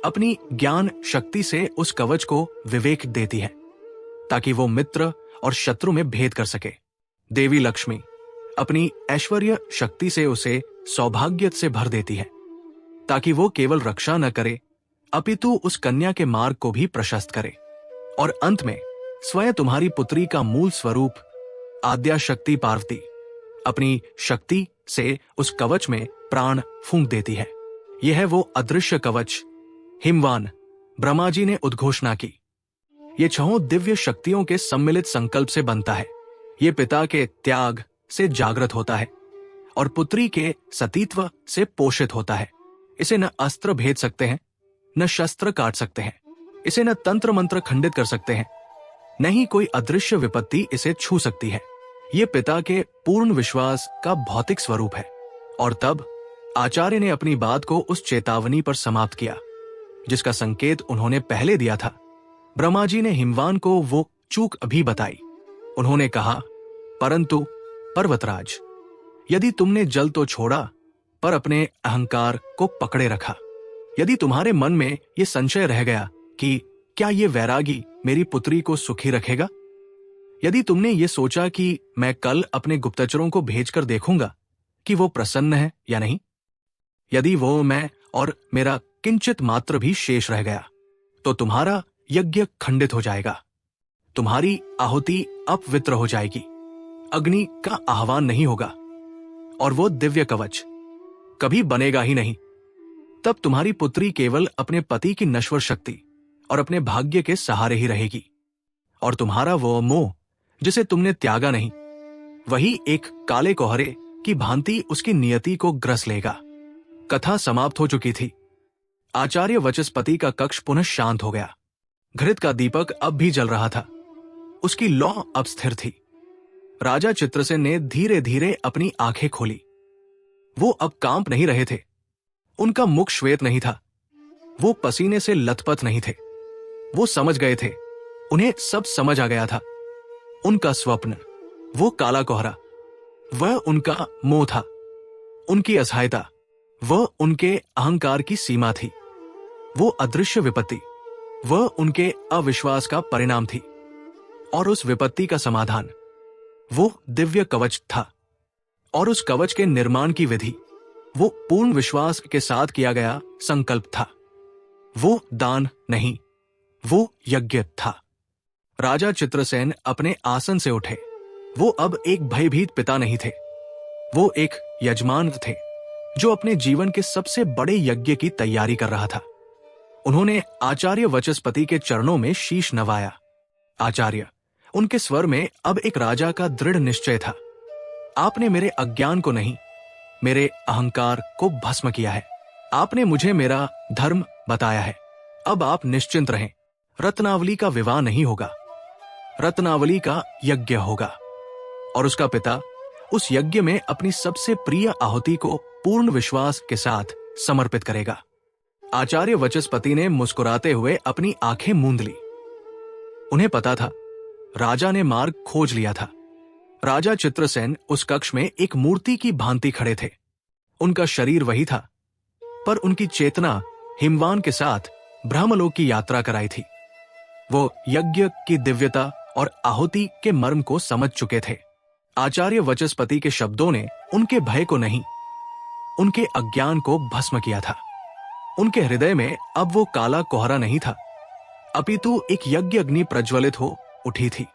अपनी ज्ञान शक्ति से उस कवच को विवेक देती है ताकि वो मित्र और शत्रु में भेद कर सके। देवी लक्ष्मी अपनी ऐश्वर्य शक्ति से उसे सौभाग्य से भर देती है ताकि वो केवल रक्षा न करे अपितु उस कन्या के मार्ग को भी प्रशस्त करे। और अंत में स्वयं तुम्हारी पुत्री का मूल स्वरूप आद्या शक्ति पार्वती अपनी शक्ति से उस कवच में प्राण फूंक देती है। यह है वो अदृश्य कवच हिमवान, ब्रह्मा जी ने उद्घोषणा की। ये छहों दिव्य शक्तियों के सम्मिलित संकल्प से बनता है। ये पिता के त्याग से जागृत होता है और पुत्री के सतीत्व से पोषित होता है। इसे न अस्त्र भेद सकते हैं, न शस्त्र काट सकते हैं, इसे न तंत्र मंत्र खंडित कर सकते हैं, न ही कोई अदृश्य विपत्ति इसे छू सकती है। ये पिता के पूर्ण विश्वास का भौतिक स्वरूप है। और तब आचार्य ने अपनी बात को उस चेतावनी पर समाप्त किया जिसका संकेत उन्होंने पहले दिया था। ब्रह्मा जी ने हिमवान को वो चूक भी बताई। उन्होंने कहा, परंतु पर्वतराज, यदि तुमने जल तो छोड़ा पर अपने अहंकार को पकड़े रखा, यदि तुम्हारे मन में ये संशय रह गया कि क्या ये वैरागी मेरी पुत्री को सुखी रखेगा, यदि तुमने ये सोचा कि मैं कल अपने गुप्तचरों को भेजकर देखूंगा कि वो प्रसन्न है या नहीं, यदि वो मैं और मेरा किंचित मात्र भी शेष रह गया तो तुम्हारा यज्ञ खंडित हो जाएगा, तुम्हारी आहुति अपवित्र हो जाएगी, अग्नि का आह्वान नहीं होगा और वो दिव्य कवच कभी बनेगा ही नहीं। तब तुम्हारी पुत्री केवल अपने पति की नश्वर शक्ति और अपने भाग्य के सहारे ही रहेगी और तुम्हारा वो मोह जिसे तुमने त्यागा नहीं, वही एक काले कोहरे की भांति उसकी नियति को ग्रस लेगा। कथा समाप्त हो चुकी थी। आचार्य वचस्पति का कक्ष पुनः शांत हो गया। घृत का दीपक अब भी जल रहा था। उसकी लौ अब स्थिर थी। राजा चित्रसेन ने धीरे धीरे अपनी आंखें खोली। वो अब कांप नहीं रहे थे। उनका मुख श्वेत नहीं था। वो पसीने से लथपथ नहीं थे। वो समझ गए थे। उन्हें सब समझ आ गया था। उनका स्वप्न, वो काला कोहरा, वह उनका मोह था। उनकी असहायता, वह उनके अहंकार की सीमा थी। वो अदृश्य विपत्ति, वह उनके अविश्वास का परिणाम थी। और उस विपत्ति का समाधान, वो दिव्य कवच था। और उस कवच के निर्माण की विधि, वो पूर्ण विश्वास के साथ किया गया संकल्प था। वो दान नहीं, वो यज्ञ था। राजा चित्रसेन अपने आसन से उठे। वो अब एक भयभीत पिता नहीं थे। वो एक यजमान थे जो अपने जीवन के सबसे बड़े यज्ञ की तैयारी कर रहा था। उन्होंने आचार्य वचस्पति के चरणों में शीश नवाया। आचार्य, उनके स्वर में अब एक राजा का दृढ़ निश्चय था। आपने मेरे अज्ञान को नहीं, मेरे अहंकार को भस्म किया है। आपने मुझे मेरा धर्म बताया है। अब आप निश्चिंत रहें। रत्नावली का विवाह नहीं होगा, रत्नावली का यज्ञ होगा। और उसका पिता उस यज्ञ में अपनी सबसे प्रिय आहुति को पूर्ण विश्वास के साथ समर्पित करेगा। आचार्य वचस्पति ने मुस्कुराते हुए अपनी आंखें मूंद ली। उन्हें पता था, राजा ने मार्ग खोज लिया था। राजा चित्रसेन उस कक्ष में एक मूर्ति की भांति खड़े थे। उनका शरीर वही था, पर उनकी चेतना हिमवान के साथ ब्रह्मलोक की यात्रा कराई थी। वो यज्ञ की दिव्यता और आहुति के मर्म को समझ चुके थे। आचार्य वचस्पति के शब्दों ने उनके भय को नहीं, उनके अज्ञान को भस्म किया था। उनके हृदय में अब वो काला कोहरा नहीं था, अपितु एक यज्ञ अग्नि प्रज्वलित हो उठी थी।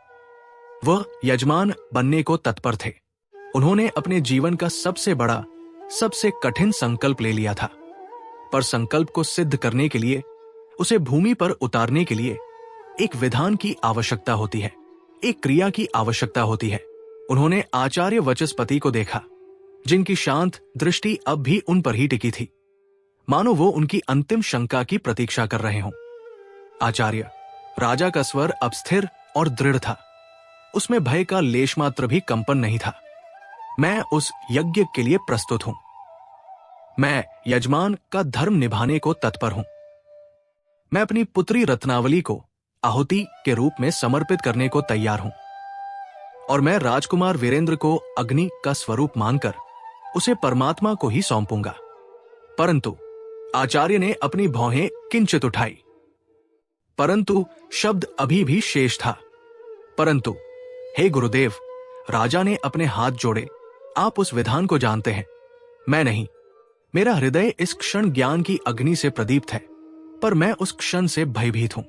वह यजमान बनने को तत्पर थे। उन्होंने अपने जीवन का सबसे बड़ा, सबसे कठिन संकल्प ले लिया था। पर संकल्प को सिद्ध करने के लिए, उसे भूमि पर उतारने के लिए एक विधान की आवश्यकता होती है, एक क्रिया की आवश्यकता होती है। उन्होंने आचार्य वचस्पति को देखा, जिनकी शांत दृष्टि अब भी उन पर ही टिकी थी, मानो वो उनकी अंतिम शंका की प्रतीक्षा कर रहे हों। आचार्य, राजा का स्वर अब स्थिर और दृढ़ था। उसमें भय का लेश मात्र भी कंपन नहीं था। मैं उस यज्ञ के लिए प्रस्तुत हूं। मैं यजमान का धर्म निभाने को तत्पर हूं। मैं अपनी पुत्री रत्नावली को आहुति के रूप में समर्पित करने को तैयार हूं। और मैं राजकुमार वीरेंद्र को अग्नि का स्वरूप मानकर उसे परमात्मा को ही सौंपूंगा। परंतु आचार्य ने अपनी भौहें किंचित उठाई। परंतु शब्द अभी भी शेष था। परंतु हे गुरुदेव, राजा ने अपने हाथ जोड़े। आप उस विधान को जानते हैं, मैं नहीं। मेरा हृदय इस क्षण ज्ञान की अग्नि से प्रदीप्त है, पर मैं उस क्षण से भयभीत हूं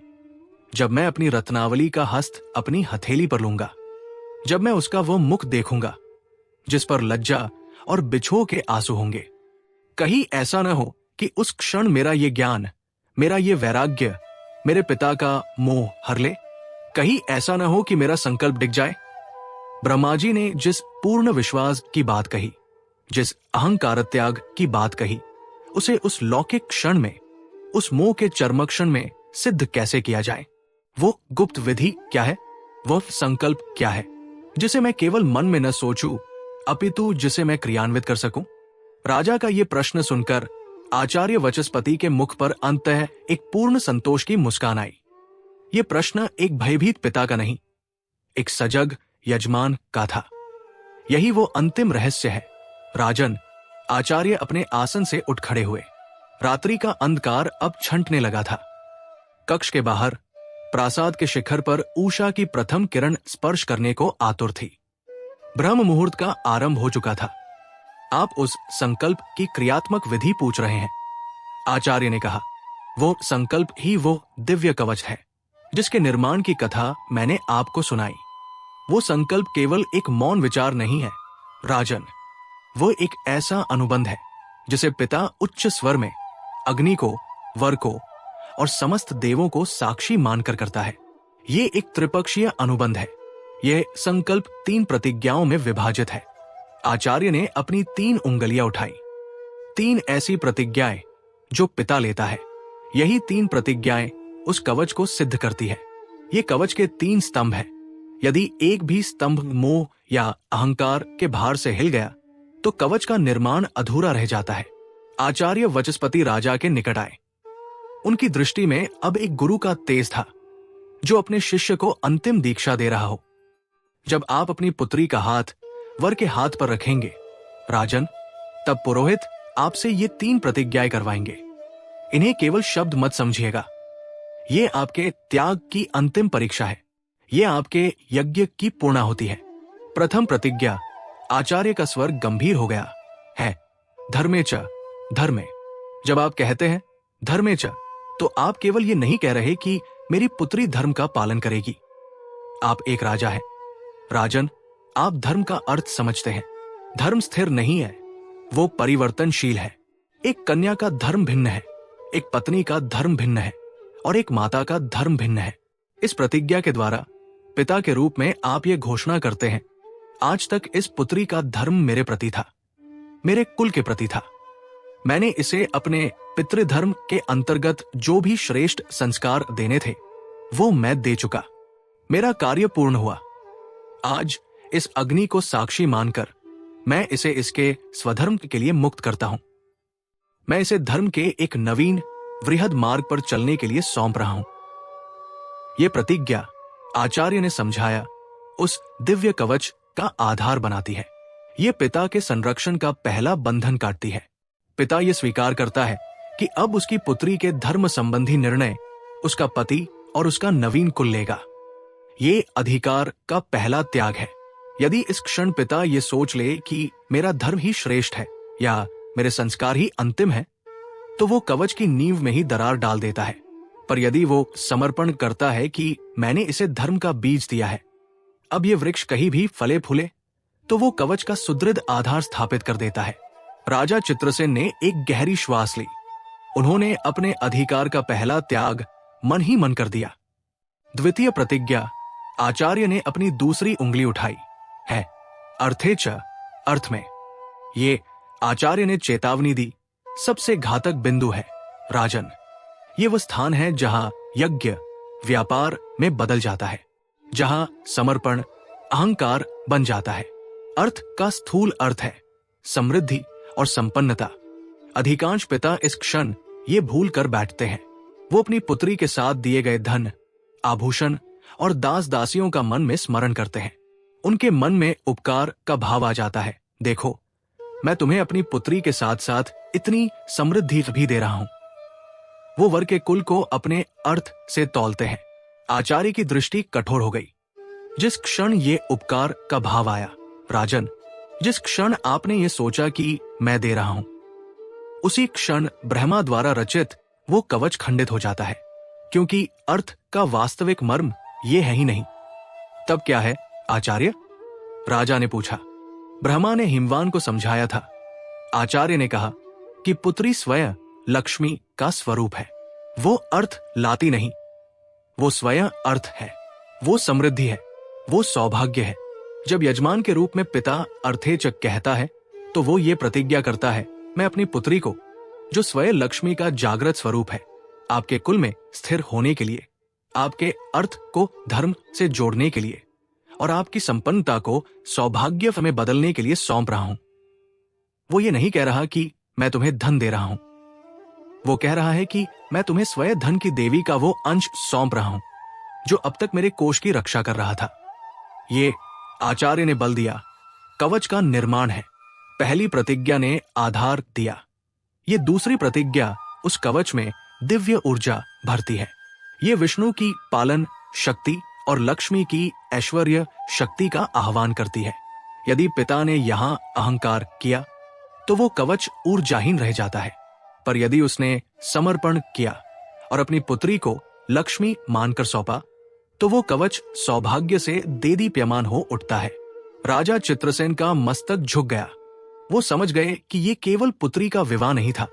जब मैं अपनी रत्नावली का हस्त अपनी हथेली पर लूंगा, जब मैं उसका वो मुख देखूंगा जिस पर लज्जा और बिछो के आंसू होंगे। कहीं ऐसा न हो कि उस क्षण मेरा ये ज्ञान, मेरा ये वैराग्य मेरे पिता का मोह हर ले। कहीं ऐसा न हो कि मेरा संकल्प डिग जाए। ब्रह्मा जी ने जिस पूर्ण विश्वास की बात कही, जिस अहंकार त्याग की बात कही, उसे उस लौकिक क्षण में, उस मोह के चरमक्षण में सिद्ध कैसे किया जाए? वो गुप्त विधि क्या है? वह संकल्प क्या है जिसे मैं केवल मन में न सोचूं, अपितु जिसे मैं क्रियान्वित कर सकूं? राजा का ये प्रश्न सुनकर आचार्य वचस्पति के मुख पर अंततः एक पूर्ण संतोष की मुस्कान आई। ये प्रश्न एक भयभीत पिता का नहीं, एक सजग यजमान का था। यही वो अंतिम रहस्य है। राजन, आचार्य अपने आसन से उठ खड़े हुए। रात्रि का अंधकार अब छंटने लगा था। कक्ष के बाहर प्रासाद के शिखर पर उषा की प्रथम किरण स्पर्श करने को आतुर थी। ब्रह्म मुहूर्त का आरंभ हो चुका था। आप उस संकल्प की क्रियात्मक विधि पूछ रहे हैं, आचार्य ने कहा। वो संकल्प ही वो दिव्य कवच है जिसके निर्माण की कथा मैंने आपको सुनाई। वो संकल्प केवल एक मौन विचार नहीं है राजन, वो एक ऐसा अनुबंध है जिसे पिता उच्च स्वर में अग्नि को, वर को और समस्त देवों को साक्षी मानकर करता है। ये एक त्रिपक्षीय अनुबंध है। यह संकल्प 3 प्रतिज्ञाओं में विभाजित है। आचार्य ने अपनी 3 उंगलियां उठाई। 3 ऐसी प्रतिज्ञाएं जो पिता लेता है। यही 3 प्रतिज्ञाएं उस कवच को सिद्ध करती है। ये कवच के 3 स्तंभ हैं। यदि एक भी स्तंभ मोह या अहंकार के भार से हिल गया तो कवच का निर्माण अधूरा रह जाता है। आचार्य वचस्पति राजा के निकट आए। उनकी दृष्टि में अब एक गुरु का तेज था जो अपने शिष्य को अंतिम दीक्षा दे रहा हो। जब आप अपनी पुत्री का हाथ वर के हाथ पर रखेंगे राजन, तब पुरोहित आपसे ये 3 प्रतिज्ञाएं करवाएंगे। इन्हें केवल शब्द मत समझिएगा। ये आपके त्याग की अंतिम परीक्षा है। ये आपके यज्ञ की पूर्णाहुति है। प्रथम प्रतिज्ञा। आचार्य का स्वर गंभीर हो गया है। धर्मे च, धर्मे। जब आप कहते हैं धर्मे च, तो आप केवल ये नहीं कह रहे कि मेरी पुत्री धर्म का पालन करेगी। आप एक राजा हैं। राजन, आप धर्म का अर्थ समझते हैं। धर्म स्थिर नहीं है, वो परिवर्तनशील है। एक कन्या का धर्म भिन्न है, एक पत्नी का धर्म भिन्न है और एक माता का धर्म भिन्न है। इस प्रतिज्ञा के द्वारा पिता के रूप में आप ये घोषणा करते हैं, आज तक इस पुत्री का धर्म मेरे प्रति था, मेरे कुल के प्रति था। मैंने इसे अपने पितृधर्म के अंतर्गत जो भी श्रेष्ठ संस्कार देने थे वो मैं दे चुका। मेरा कार्य पूर्ण हुआ। आज इस अग्नि को साक्षी मानकर मैं इसे इसके स्वधर्म के लिए मुक्त करता हूं। मैं इसे धर्म के एक नवीन वृहद मार्ग पर चलने के लिए सौंप रहा हूं। यह प्रतिज्ञा, आचार्य ने समझाया, उस दिव्य कवच का आधार बनाती है। यह पिता के संरक्षण का पहला बंधन काटती है। पिता यह स्वीकार करता है कि अब उसकी पुत्री के धर्म संबंधी निर्णय उसका पति और उसका नवीन कुल लेगा। ये अधिकार का पहला त्याग है। यदि इस क्षण पिता ये सोच ले कि मेरा धर्म ही श्रेष्ठ है या मेरे संस्कार ही अंतिम है, तो वो कवच की नींव में ही दरार डाल देता है। पर यदि वो समर्पण करता है कि मैंने इसे धर्म का बीज दिया है, अब ये वृक्ष कहीं भी फले फूले, तो वो कवच का सुदृढ़ आधार स्थापित कर देता है। राजा चित्रसेन ने एक गहरी श्वास ली। उन्होंने अपने अधिकार का पहला त्याग मन ही मन कर दिया। द्वितीय प्रतिज्ञा। आचार्य ने अपनी दूसरी उंगली उठाई है। अर्थे च, अर्थ में। ये आचार्य ने चेतावनी दी, सबसे घातक बिंदु है राजन। ये वो स्थान है जहां यज्ञ व्यापार में बदल जाता है, जहां समर्पण अहंकार बन जाता है। अर्थ का स्थूल अर्थ है समृद्धि और संपन्नता। अधिकांश पिता इस क्षण ये भूल कर बैठते हैं। वो अपनी पुत्री के साथ दिए गए धन, आभूषण और दास दासियों का मन में स्मरण करते हैं। उनके मन में उपकार का भाव आ जाता है। देखो, मैं तुम्हें अपनी पुत्री के साथ साथ इतनी समृद्धि भी दे रहा हूं। वो वर के कुल को अपने अर्थ से तौलते हैं। आचार्य की दृष्टि कठोर हो गई। जिस क्षण ये उपकार का भाव आया राजन, जिस क्षण आपने ये सोचा कि मैं दे रहा हूं, उसी क्षण ब्रह्मा द्वारा रचित वो कवच खंडित हो जाता है, क्योंकि अर्थ का वास्तविक मर्म ये है ही नहीं। तब क्या है आचार्य? राजा ने पूछा। ब्रह्मा ने हिमवान को समझाया था। आचार्य ने कहा कि पुत्री स्वयं लक्ष्मी का स्वरूप है। वो अर्थ लाती नहीं, वो स्वयं अर्थ है, वो समृद्धि है, वो सौभाग्य है। जब यजमान के रूप में पिता अर्थेचक कहता है तो वो ये प्रतिज्ञा करता है, मैं अपनी पुत्री को, जो स्वयं लक्ष्मी का जागृत स्वरूप है, आपके कुल में स्थिर होने के लिए, आपके अर्थ को धर्म से जोड़ने के लिए और आपकी संपन्नता को सौभाग्य में बदलने के लिए सौंप रहा हूं। वो ये नहीं कह रहा कि मैं तुम्हें धन दे रहा हूं। वो कह रहा है कि मैं तुम्हें स्वयं धन की देवी का वो अंश सौंप रहा हूं जो अब तक मेरे कोष की रक्षा कर रहा था। ये आचार्य ने बल दिया, कवच का निर्माण है। पहली प्रतिज्ञा ने आधार दिया, ये दूसरी प्रतिज्ञा उस कवच में दिव्य ऊर्जा भरती है। ये विष्णु की पालन शक्ति और लक्ष्मी की ऐश्वर्य शक्ति का आह्वान करती है। यदि पिता ने यहां अहंकार किया तो वो कवच ऊर्जाहीन रह जाता है, पर यदि उसने समर्पण किया और अपनी पुत्री को लक्ष्मी मानकर सौंपा तो वो कवच सौभाग्य से देदीप्यमान हो उठता है। राजा चित्रसेन का मस्तक झुक गया। वो समझ गए कि ये केवल पुत्री का विवाह नहीं था,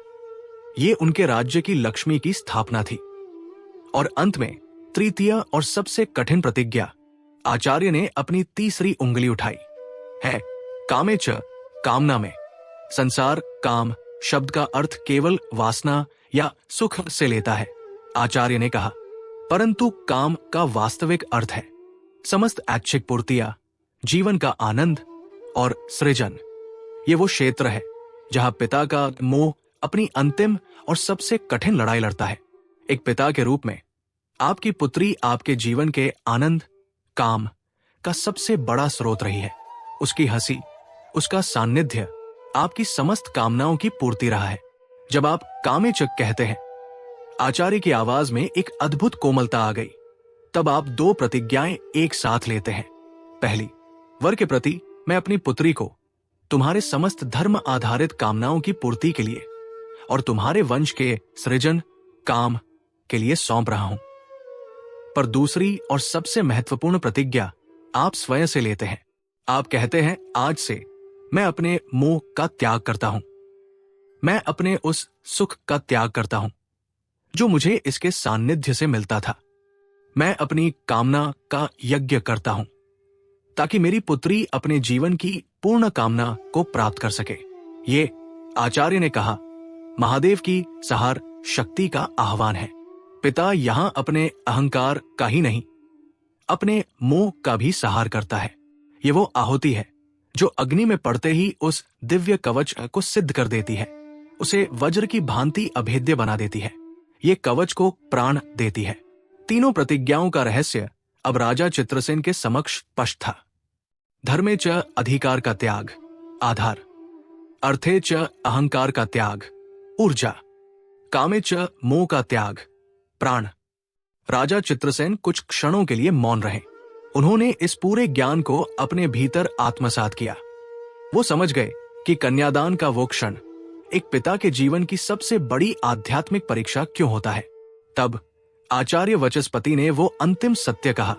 ये उनके राज्य की लक्ष्मी की स्थापना थी। और अंत में तृतीय और सबसे कठिन प्रतिज्ञा, आचार्य ने अपनी तीसरी उंगली उठाई है। कामे च, कामना में। संसार काम शब्द का अर्थ केवल वासना या सुख से लेता है, आचार्य ने कहा, परंतु काम का वास्तविक अर्थ है समस्त ऐच्छिक पूर्तियां, जीवन का आनंद और सृजन। ये वो क्षेत्र है जहां पिता का मोह अपनी अंतिम और सबसे कठिन लड़ाई लड़ता है। एक पिता के रूप में आपकी पुत्री आपके जीवन के आनंद, काम का सबसे बड़ा स्रोत रही है। उसकी हंसी, उसका सान्निध्य आपकी समस्त कामनाओं की पूर्ति रहा है। जब आप कामेचक कहते हैं, आचार्य की आवाज में एक अद्भुत कोमलता आ गई। तब आप दो प्रतिज्ञाएं एक साथ लेते हैं। पहली, वर के प्रति मैं अपनी पुत्री को तुम्हारे समस्त धर्म आधारित कामनाओं की पूर्ति के लिए और तुम्हारे वंश के सृजन काम के लिए सौंप रहा हूं। पर दूसरी और सबसे महत्वपूर्ण प्रतिज्ञा आप स्वयं से लेते हैं। आप कहते हैं, आज से मैं अपने मोह का त्याग करता हूं। मैं अपने उस सुख का त्याग करता हूं जो मुझे इसके सान्निध्य से मिलता था। मैं अपनी कामना का यज्ञ करता हूं ताकि मेरी पुत्री अपने जीवन की पूर्ण कामना को प्राप्त कर सके। ये, आचार्य ने कहा, महादेव की सहार शक्ति का आह्वान है। पिता यहां अपने अहंकार का ही नहीं, अपने मोह का भी सहार करता है। ये वो आहुति है जो अग्नि में पड़ते ही उस दिव्य कवच को सिद्ध कर देती है, उसे वज्र की भांति अभेद्य बना देती है। ये कवच को प्राण देती है। तीनों प्रतिज्ञाओं का रहस्य अब राजा चित्रसेन के समक्ष स्पष्ट था। धर्मे च अधिकार का त्याग, आधार। अर्थे च अहंकार का त्याग, ऊर्जा। कामे च मोह का त्याग, प्राण। राजा चित्रसेन कुछ क्षणों के लिए मौन रहे। उन्होंने इस पूरे ज्ञान को अपने भीतर आत्मसात किया। वो समझ गए कि कन्यादान का वो क्षण एक पिता के जीवन की सबसे बड़ी आध्यात्मिक परीक्षा क्यों होता है। तब आचार्य वचस्पति ने वो अंतिम सत्य कहा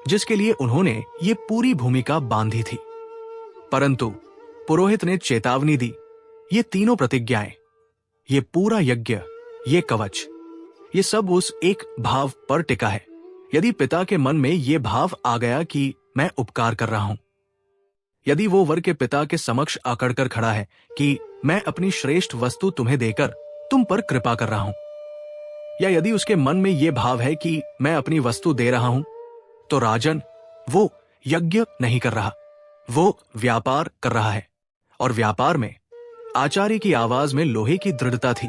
जिसके लिए उन्होंने ये पूरी भूमिका बांधी थी। परंतु पुरोहित ने चेतावनी दी, ये तीनों प्रतिज्ञाएं, ये पूरा यज्ञ, ये कवच, ये सब उस एक भाव पर टिका है। यदि पिता के मन में ये भाव आ गया कि मैं उपकार कर रहा हूं, यदि वो वर के पिता के समक्ष आकड़कर खड़ा है कि मैं अपनी श्रेष्ठ वस्तु तुम्हें देकर तुम पर कृपा कर रहा हूं, या यदि उसके मन में ये भाव है कि मैं अपनी वस्तु दे रहा हूं, तो राजन, वो यज्ञ नहीं कर रहा, वो व्यापार कर रहा है। और व्यापार में आचार्य की आवाज में लोहे की दृढ़ता थी।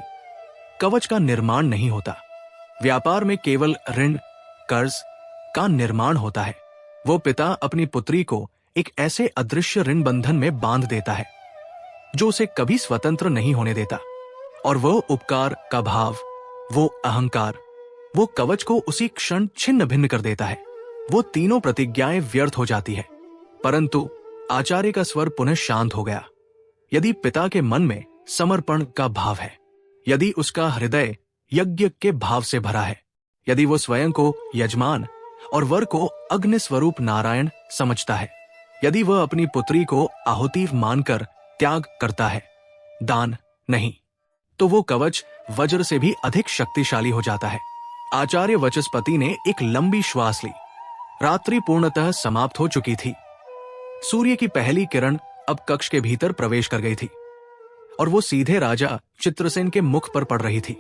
कवच का निर्माण नहीं होता, व्यापार में केवल ऋण, कर्ज का निर्माण होता है। वो पिता अपनी पुत्री को एक ऐसे अदृश्य ऋण बंधन में बांध देता है जो उसे कभी स्वतंत्र नहीं होने देता। और वो उपकार का भाव, वो अहंकार, वो कवच को उसी क्षण छिन्न भिन्न कर देता है। वो तीनों प्रतिज्ञाएं व्यर्थ हो जाती है। परंतु आचार्य का स्वर पुनः शांत हो गया। यदि पिता के मन में समर्पण का भाव है, यदि उसका हृदय यज्ञ के भाव से भरा है, यदि वो स्वयं को यजमान और वर को अग्नि स्वरूप नारायण समझता है, यदि वह अपनी पुत्री को आहुति मानकर त्याग करता है, दान नहीं, तो वो कवच वज्र से भी अधिक शक्तिशाली हो जाता है। आचार्य वचस्पति ने एक लंबी श्वास ली। रात्रि पूर्णतः समाप्त हो चुकी थी। सूर्य की पहली किरण अब कक्ष के भीतर प्रवेश कर गई थी और वो सीधे राजा चित्रसेन के मुख पर पड़ रही थी।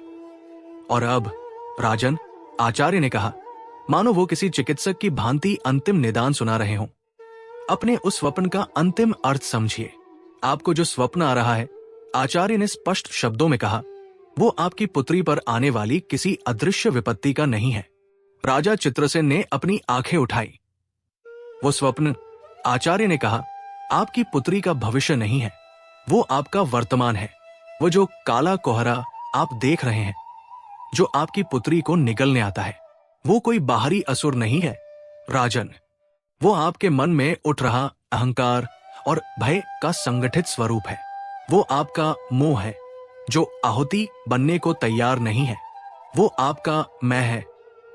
और अब राजन, आचार्य ने कहा, मानो वो किसी चिकित्सक की भांति अंतिम निदान सुना रहे हों। अपने उस स्वप्न का अंतिम अर्थ समझिए। आपको जो स्वप्न आ रहा है, आचार्य ने स्पष्ट शब्दों में कहा, वो आपकी पुत्री पर आने वाली किसी अदृश्य विपत्ति का नहीं है। राजा चित्रसेन ने अपनी आंखें उठाई। वो स्वप्न, आचार्य ने कहा, आपकी पुत्री का भविष्य नहीं है, वो आपका वर्तमान है। वो जो काला कोहरा आप देख रहे हैं, जो आपकी पुत्री को निगलने आता है, वो कोई बाहरी असुर नहीं है राजन। वो आपके मन में उठ रहा अहंकार और भय का संगठित स्वरूप है। वो आपका मोह है जो आहुति बनने को तैयार नहीं है। वो आपका मैं है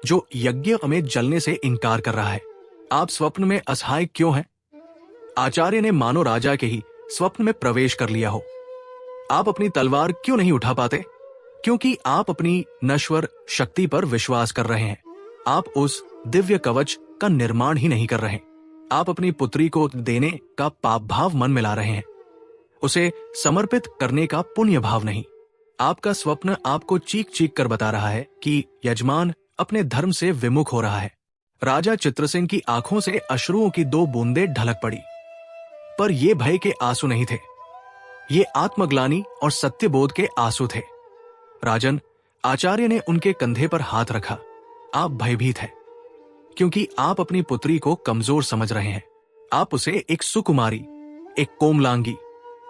जो यज्ञ में जलने से इनकार कर रहा है। आप स्वप्न में असहाय क्यों हैं? आचार्य ने मानो राजा के ही स्वप्न में प्रवेश कर लिया हो। आप अपनी तलवार क्यों नहीं उठा पाते? क्योंकि आप अपनी नश्वर शक्ति पर विश्वास कर रहे हैं। आप उस दिव्य कवच का निर्माण ही नहीं कर रहे। आप अपनी पुत्री को देने का पाप भाव मन में ला रहे हैं, उसे समर्पित करने का पुण्य भाव नहीं। आपका स्वप्न आपको चीख चीख कर बता रहा है कि यजमान अपने धर्म से विमुख हो रहा है। राजा चित्रसेन की आंखों से अश्रुओं की 2 बूंदें ढलक पड़ी, पर ये भय के आंसू नहीं थे, ये आत्मग्लानि और सत्यबोध के आंसू थे। राजन, आचार्य ने उनके कंधे पर हाथ रखा। आप भयभीत हैं क्योंकि आप अपनी पुत्री को कमजोर समझ रहे हैं। आप उसे एक सुकुमारी, एक कोमलांगी,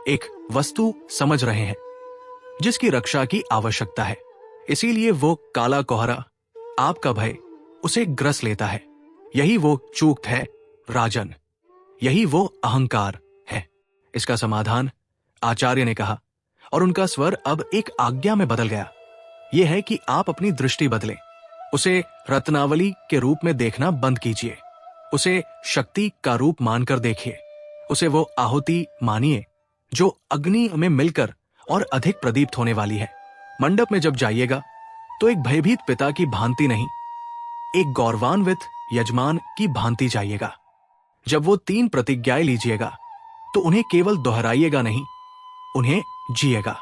एक वस्तु समझ रहे हैं जिसकी रक्षा की आवश्यकता है। इसीलिए वो काला कोहरा, आपका भय, उसे ग्रस लेता है। यही वो चूक है राजन, यही वो अहंकार है। इसका समाधान, आचार्य ने कहा, और उनका स्वर अब एक आज्ञा में बदल गया, यह है कि आप अपनी दृष्टि बदलें। उसे रत्नावली के रूप में देखना बंद कीजिए। उसे शक्ति का रूप मानकर देखिए। उसे वो आहुति मानिए जो अग्नि में मिलकर और अधिक प्रदीप्त होने वाली है। मंडप में जब जाइएगा तो एक भयभीत पिता की भांति नहीं, एक गौरवान्वित यजमान की भांति जाइएगा। जब वो 3 प्रतिज्ञाएं लीजिएगा तो उन्हें केवल दोहराइएगा नहीं, उन्हें जिएगा।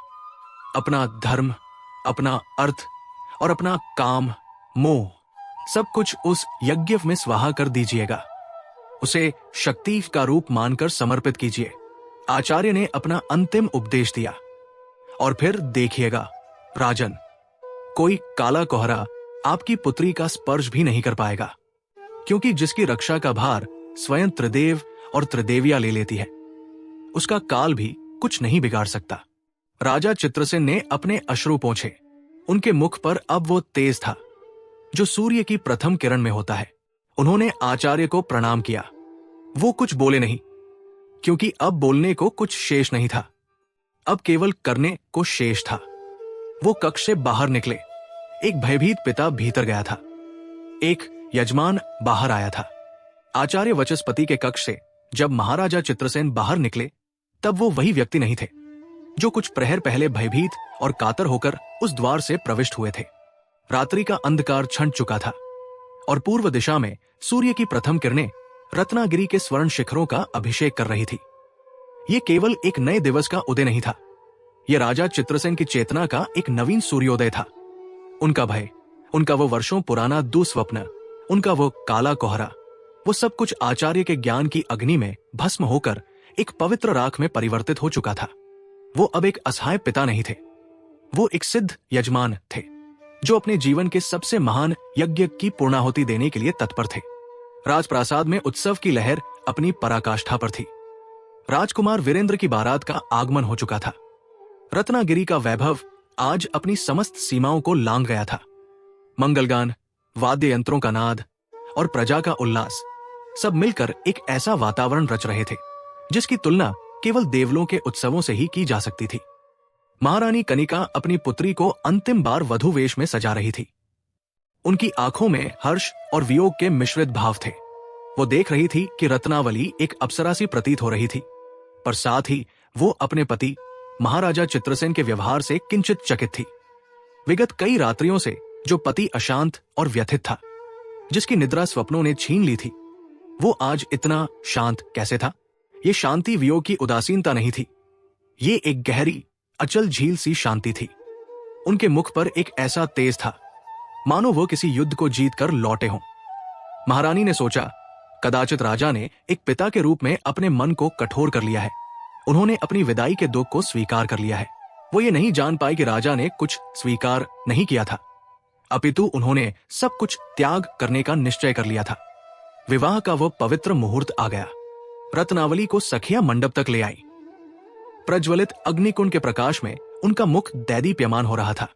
अपना धर्म, अपना अर्थ और अपना काम, मोह, सब कुछ उस यज्ञ में स्वाहा कर दीजिएगा। उसे शक्ति का रूप मानकर समर्पित कीजिए। आचार्य ने अपना अंतिम उपदेश दिया। और फिर देखिएगा राजन, कोई काला कोहरा आपकी पुत्री का स्पर्श भी नहीं कर पाएगा, क्योंकि जिसकी रक्षा का भार स्वयं त्रिदेव और त्रिदेविया ले लेती है, उसका काल भी कुछ नहीं बिगाड़ सकता। राजा चित्रसेन ने अपने अश्रु पोंछे। उनके मुख पर अब वो तेज था जो सूर्य की प्रथम किरण में होता है। उन्होंने आचार्य को प्रणाम किया। वो कुछ बोले नहीं, क्योंकि अब बोलने को कुछ शेष नहीं था, अब केवल करने को शेष था। वो कक्ष से बाहर निकले। एक भयभीत पिता भीतर गया था, एक यजमान बाहर आया था। आचार्य वचस्पति के कक्ष से जब महाराजा चित्रसेन बाहर निकले, तब वो वही व्यक्ति नहीं थे जो कुछ प्रहर पहले भयभीत और कातर होकर उस द्वार से प्रविष्ट हुए थे। रात्रि का अंधकार छंट चुका था और पूर्व दिशा में सूर्य की प्रथम किरणें रत्नागिरी के स्वर्ण शिखरों का अभिषेक कर रही थी। यह केवल एक नए दिवस का उदय नहीं था, यह राजा चित्रसेन की चेतना का एक नवीन सूर्योदय था। उनका भय, उनका वो वर्षों पुराना दुस्वप्न, उनका वो काला कोहरा, वो सब कुछ आचार्य के ज्ञान की अग्नि में भस्म होकर एक पवित्र राख में परिवर्तित हो चुका था। वो अब एक असहाय पिता नहीं थे, वो एक सिद्ध यजमान थे जो अपने जीवन के सबसे महान यज्ञ की पूर्णाहुति देने के लिए तत्पर थे। राजप्रासाद में उत्सव की लहर अपनी पराकाष्ठा पर थी। राजकुमार वीरेंद्र की बारात का आगमन हो चुका था। रत्नागिरी का वैभव आज अपनी समस्त सीमाओं को लांघ गया था। मंगलगान, वाद्य यंत्रों का नाद और प्रजा का उल्लास सब मिलकर एक ऐसा वातावरण रच रहे थे जिसकी तुलना केवल देवलों के उत्सवों से ही की जा सकती थी। महारानी कनिका अपनी पुत्री को अंतिम बार वधू वेश में सजा रही थी। उनकी आंखों में हर्ष और वियोग के मिश्रित भाव थे। वो देख रही थी कि रत्नावली एक अप्सरा सी प्रतीत हो रही थी, पर साथ ही वो अपने पति महाराजा चित्रसेन के व्यवहार से किंचित चकित थी। विगत कई रात्रियों से जो पति अशांत और व्यथित था, जिसकी निद्रा स्वप्नों ने छीन ली थी, वो आज इतना शांत कैसे था? ये शांति वियोग की उदासीनता नहीं थी, ये एक गहरी अचल झील सी शांति थी। उनके मुख पर एक ऐसा तेज था मानो वो किसी युद्ध को जीत कर लौटे हों। महारानी ने सोचा, कदाचित राजा ने एक पिता के रूप में अपने मन को कठोर कर लिया है। उन्होंने अपनी विदाई के दुख को स्वीकार कर लिया है। वो ये नहीं जान पाए कि राजा ने कुछ स्वीकार नहीं किया था, अपितु उन्होंने सब कुछ त्याग करने का निश्चय कर लिया था। विवाह का वो पवित्र मुहूर्त आ गया। रत्नावली को सखिया मंडप तक ले आई। प्रज्वलित अग्निकुंड के प्रकाश में उनका मुख दैदीप्यमान हो रहा था।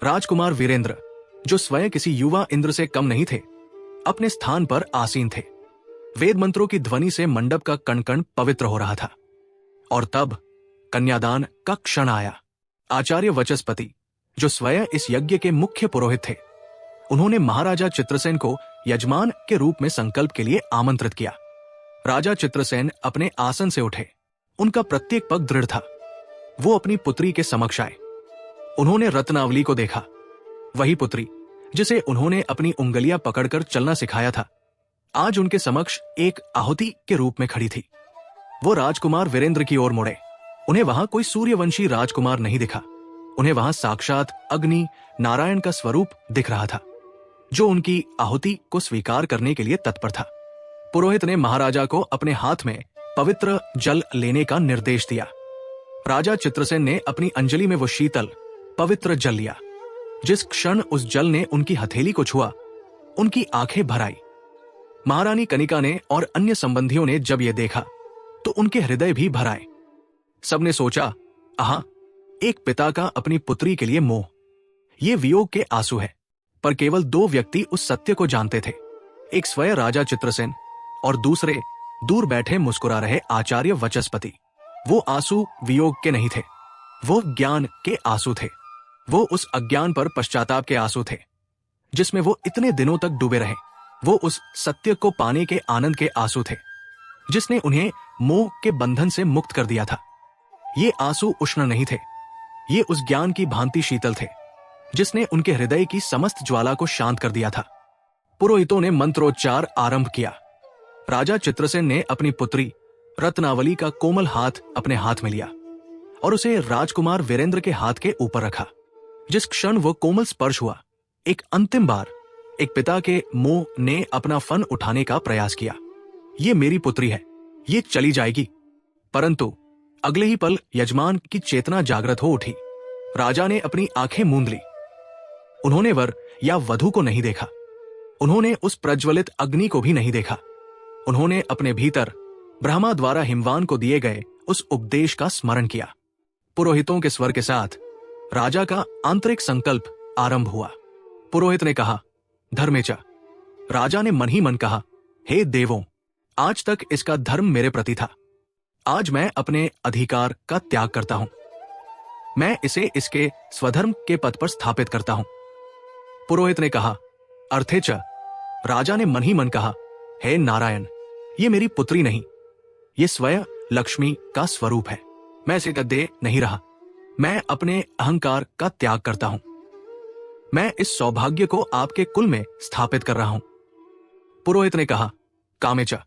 राजकुमार वीरेंद्र, जो स्वयं किसी युवा इंद्र से कम नहीं थे, अपने स्थान पर आसीन थे। वेद मंत्रों की ध्वनि से मंडप का कण कण पवित्र हो रहा था। और तब कन्यादान का क्षण आया। आचार्य वचस्पति, जो स्वयं इस यज्ञ के मुख्य पुरोहित थे, उन्होंने महाराजा चित्रसेन को यजमान के रूप में संकल्प के लिए आमंत्रित किया। राजा चित्रसेन अपने आसन से उठे। उनका प्रत्येक पग दृढ़ था। वो अपनी पुत्री के समक्ष आए। उन्होंने रत्नावली को देखा, वही पुत्री जिसे उन्होंने अपनी उंगलियां पकड़कर चलना सिखाया था, आज उनके समक्ष एक आहुति के रूप में खड़ी थी। वो राजकुमार वीरेंद्र की ओर मुड़े। उन्हें वहां कोई सूर्यवंशी राजकुमार नहीं दिखा। उन्हें वहां साक्षात अग्नि नारायण का स्वरूप दिख रहा था, जो उनकी आहुति को स्वीकार करने के लिए तत्पर था। पुरोहित ने महाराजा को अपने हाथ में पवित्र जल लेने का निर्देश दिया। राजा चित्रसेन ने अपनी अंजलि में वो शीतल पवित्र जल लिया। जिस क्षण उस जल ने उनकी हथेली को छुआ, उनकी आंखें भर आई। महारानी कनिका ने और अन्य संबंधियों ने जब यह देखा तो उनके हृदय भी भर आए। सबने सोचा, आहा, एक पिता का अपनी पुत्री के लिए मोह, ये वियोग के आंसू है। पर केवल दो व्यक्ति उस सत्य को जानते थे, एक स्वयं राजा चित्रसेन और दूसरे दूर बैठे मुस्कुरा रहे आचार्य वचस्पति। वो आंसू वियोग के नहीं थे, वो ज्ञान के आंसू थे। वो उस अज्ञान पर पश्चाताप के आंसू थे जिसमें वो इतने दिनों तक डूबे रहे। वो उस सत्य को पाने के आनंद के आंसू थे जिसने उन्हें मोह के बंधन से मुक्त कर दिया था। ये आंसू उष्ण नहीं थे, ये उस ज्ञान की भांति शीतल थे जिसने उनके हृदय की समस्त ज्वाला को शांत कर दिया था। पुरोहितों ने मंत्रोच्चार आरंभ किया। राजा चित्रसेन ने अपनी पुत्री रत्नावली का कोमल हाथ अपने हाथ में लिया और उसे राजकुमार वीरेंद्र के हाथ के ऊपर रखा। जिस क्षण वो कोमल स्पर्श हुआ, एक अंतिम बार एक पिता के मोह ने अपना फन उठाने का प्रयास किया। ये मेरी पुत्री है, ये चली जाएगी। परंतु अगले ही पल यजमान की चेतना जागृत हो उठी। राजा ने अपनी आंखें मूंद ली। उन्होंने वर या वधू को नहीं देखा, उन्होंने उस प्रज्वलित अग्नि को भी नहीं देखा। उन्होंने अपने भीतर ब्रह्मा द्वारा हिमवान को दिए गए उस उपदेश का स्मरण किया। पुरोहितों के स्वर के साथ राजा का आंतरिक संकल्प आरंभ हुआ। पुरोहित ने कहा, धर्मेचा। राजा ने मन ही मन कहा, हे देवों, आज तक इसका धर्म मेरे प्रति था, आज मैं अपने अधिकार का त्याग करता हूं। मैं इसे इसके स्वधर्म के पद पर स्थापित करता हूं। पुरोहित ने कहा, अर्थेच। राजा ने मन ही मन कहा, हे नारायण, ये मेरी पुत्री नहीं, ये स्वयं लक्ष्मी का स्वरूप है। मैं इसे दे नहीं रहा, मैं अपने अहंकार का त्याग करता हूं। मैं इस सौभाग्य को आपके कुल में स्थापित कर रहा हूं। पुरोहित ने कहा, कामेचा।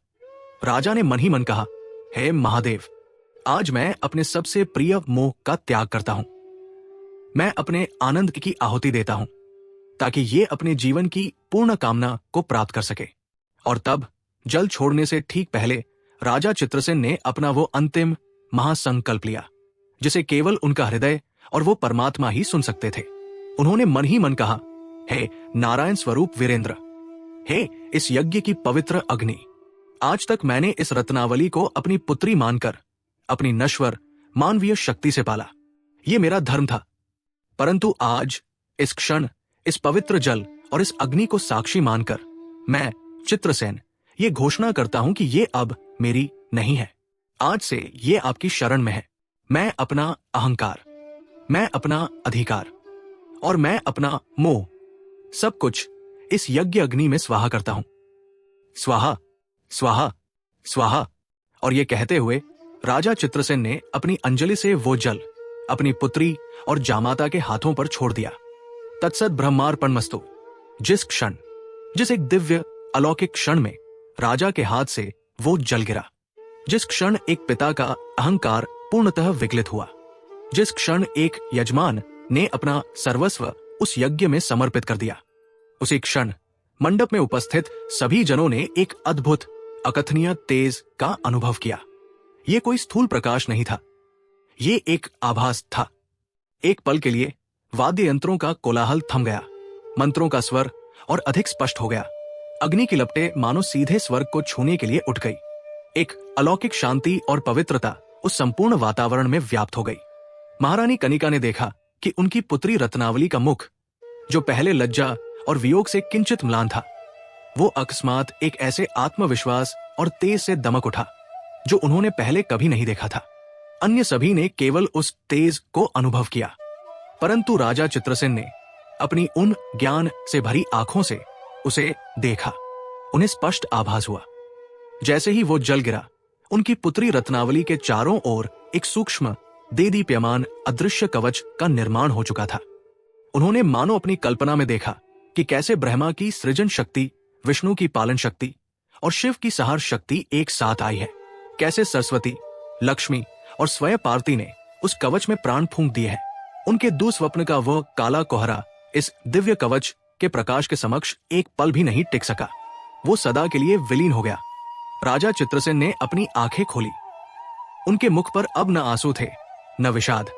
राजा ने मन ही मन कहा, हे महादेव, आज मैं अपने सबसे प्रिय मोह का त्याग करता हूं। मैं अपने आनंद की आहुति देता हूं ताकि ये अपने जीवन की पूर्ण कामना को प्राप्त कर सके। और तब जल छोड़ने से ठीक पहले राजा चित्रसेन ने अपना वो अंतिम महासंकल्प लिया जिसे केवल उनका हृदय और वो परमात्मा ही सुन सकते थे। उन्होंने मन ही मन कहा, हे नारायण स्वरूप वीरेंद्र, हे इस यज्ञ की पवित्र अग्नि, आज तक मैंने इस रत्नावली को अपनी पुत्री मानकर अपनी नश्वर मानवीय शक्ति से पाला। ये मेरा धर्म था। परंतु आज इस क्षण इस पवित्र जल और इस अग्नि को साक्षी मानकर मैं चित्रसेन ये घोषणा करता हूं कि ये अब मेरी नहीं है। आज से ये आपकी शरण में है। मैं अपना अहंकार, मैं अपना अधिकार और मैं अपना मोह सब कुछ इस यज्ञ अग्नि में स्वाहा करता हूं। स्वाहा, स्वाहा, स्वाहा। और ये कहते हुए राजा चित्रसेन ने अपनी अंजलि से वो जल अपनी पुत्री और जामाता के हाथों पर छोड़ दिया। तत्सत ब्रह्मार्पणमस्तु। जिस क्षण, जिस एक दिव्य अलौकिक क्षण में राजा के हाथ से वो जल गिरा, जिस क्षण एक पिता का अहंकार पूर्णतः विकलित हुआ, जिस क्षण एक यजमान ने अपना सर्वस्व उस यज्ञ में समर्पित कर दिया, उसी क्षण मंडप में उपस्थित सभी जनों ने एक अद्भुत अकथनीय तेज का अनुभव किया। ये कोई स्थूल प्रकाश नहीं था, ये एक आभास था। एक पल के लिए वाद्य यंत्रों का कोलाहल थम गया, मंत्रों का स्वर और अधिक स्पष्ट हो गया। अग्नि की लपटें मानो सीधे स्वर्ग को छूने के लिए उठ गई। एक अलौकिक शांति और पवित्रता उस संपूर्ण वातावरण में व्याप्त हो गई। महारानी कनिका ने देखा कि उनकी पुत्री रत्नावली का मुख, जो पहले लज्जा और वियोग से किंचित म्लान था, वो अकस्मात एक ऐसे आत्मविश्वास और तेज से दमक उठा जो उन्होंने पहले कभी नहीं देखा था। अन्य सभी ने केवल उस तेज को अनुभव किया, परंतु राजा चित्रसेन ने अपनी उन ज्ञान से भरी आंखों से उसे देखा। उन्हें स्पष्ट आभास हुआ जैसे ही वो जल गिरा, उनकी पुत्री रत्नावली के चारों ओर एक सूक्ष्म देदीप्यमान अदृश्य कवच का निर्माण हो चुका था। उन्होंने मानो अपनी कल्पना में देखा कि कैसे ब्रह्मा की सृजन शक्ति, विष्णु की पालन शक्ति और शिव की संहार शक्ति एक साथ आई है। कैसे सरस्वती, लक्ष्मी और स्वयं पार्वती ने उस कवच में प्राण फूंक दिए हैं। उनके दुस्वप्न का वह काला कोहरा इस दिव्य कवच के प्रकाश के समक्ष एक पल भी नहीं टिक सका। वो सदा के लिए विलीन हो गया। राजा चित्रसेन ने अपनी आंखें खोली। उनके मुख पर अब न आंसू थे, न विषाद,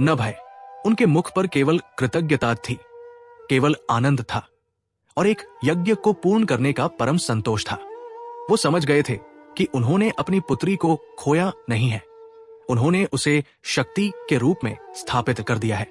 न भय। उनके मुख पर केवल कृतज्ञता थी, केवल आनंद था और एक यज्ञ को पूर्ण करने का परम संतोष था। वो समझ गए थे कि उन्होंने अपनी पुत्री को खोया नहीं है, उन्होंने उसे शक्ति के रूप में स्थापित कर दिया है।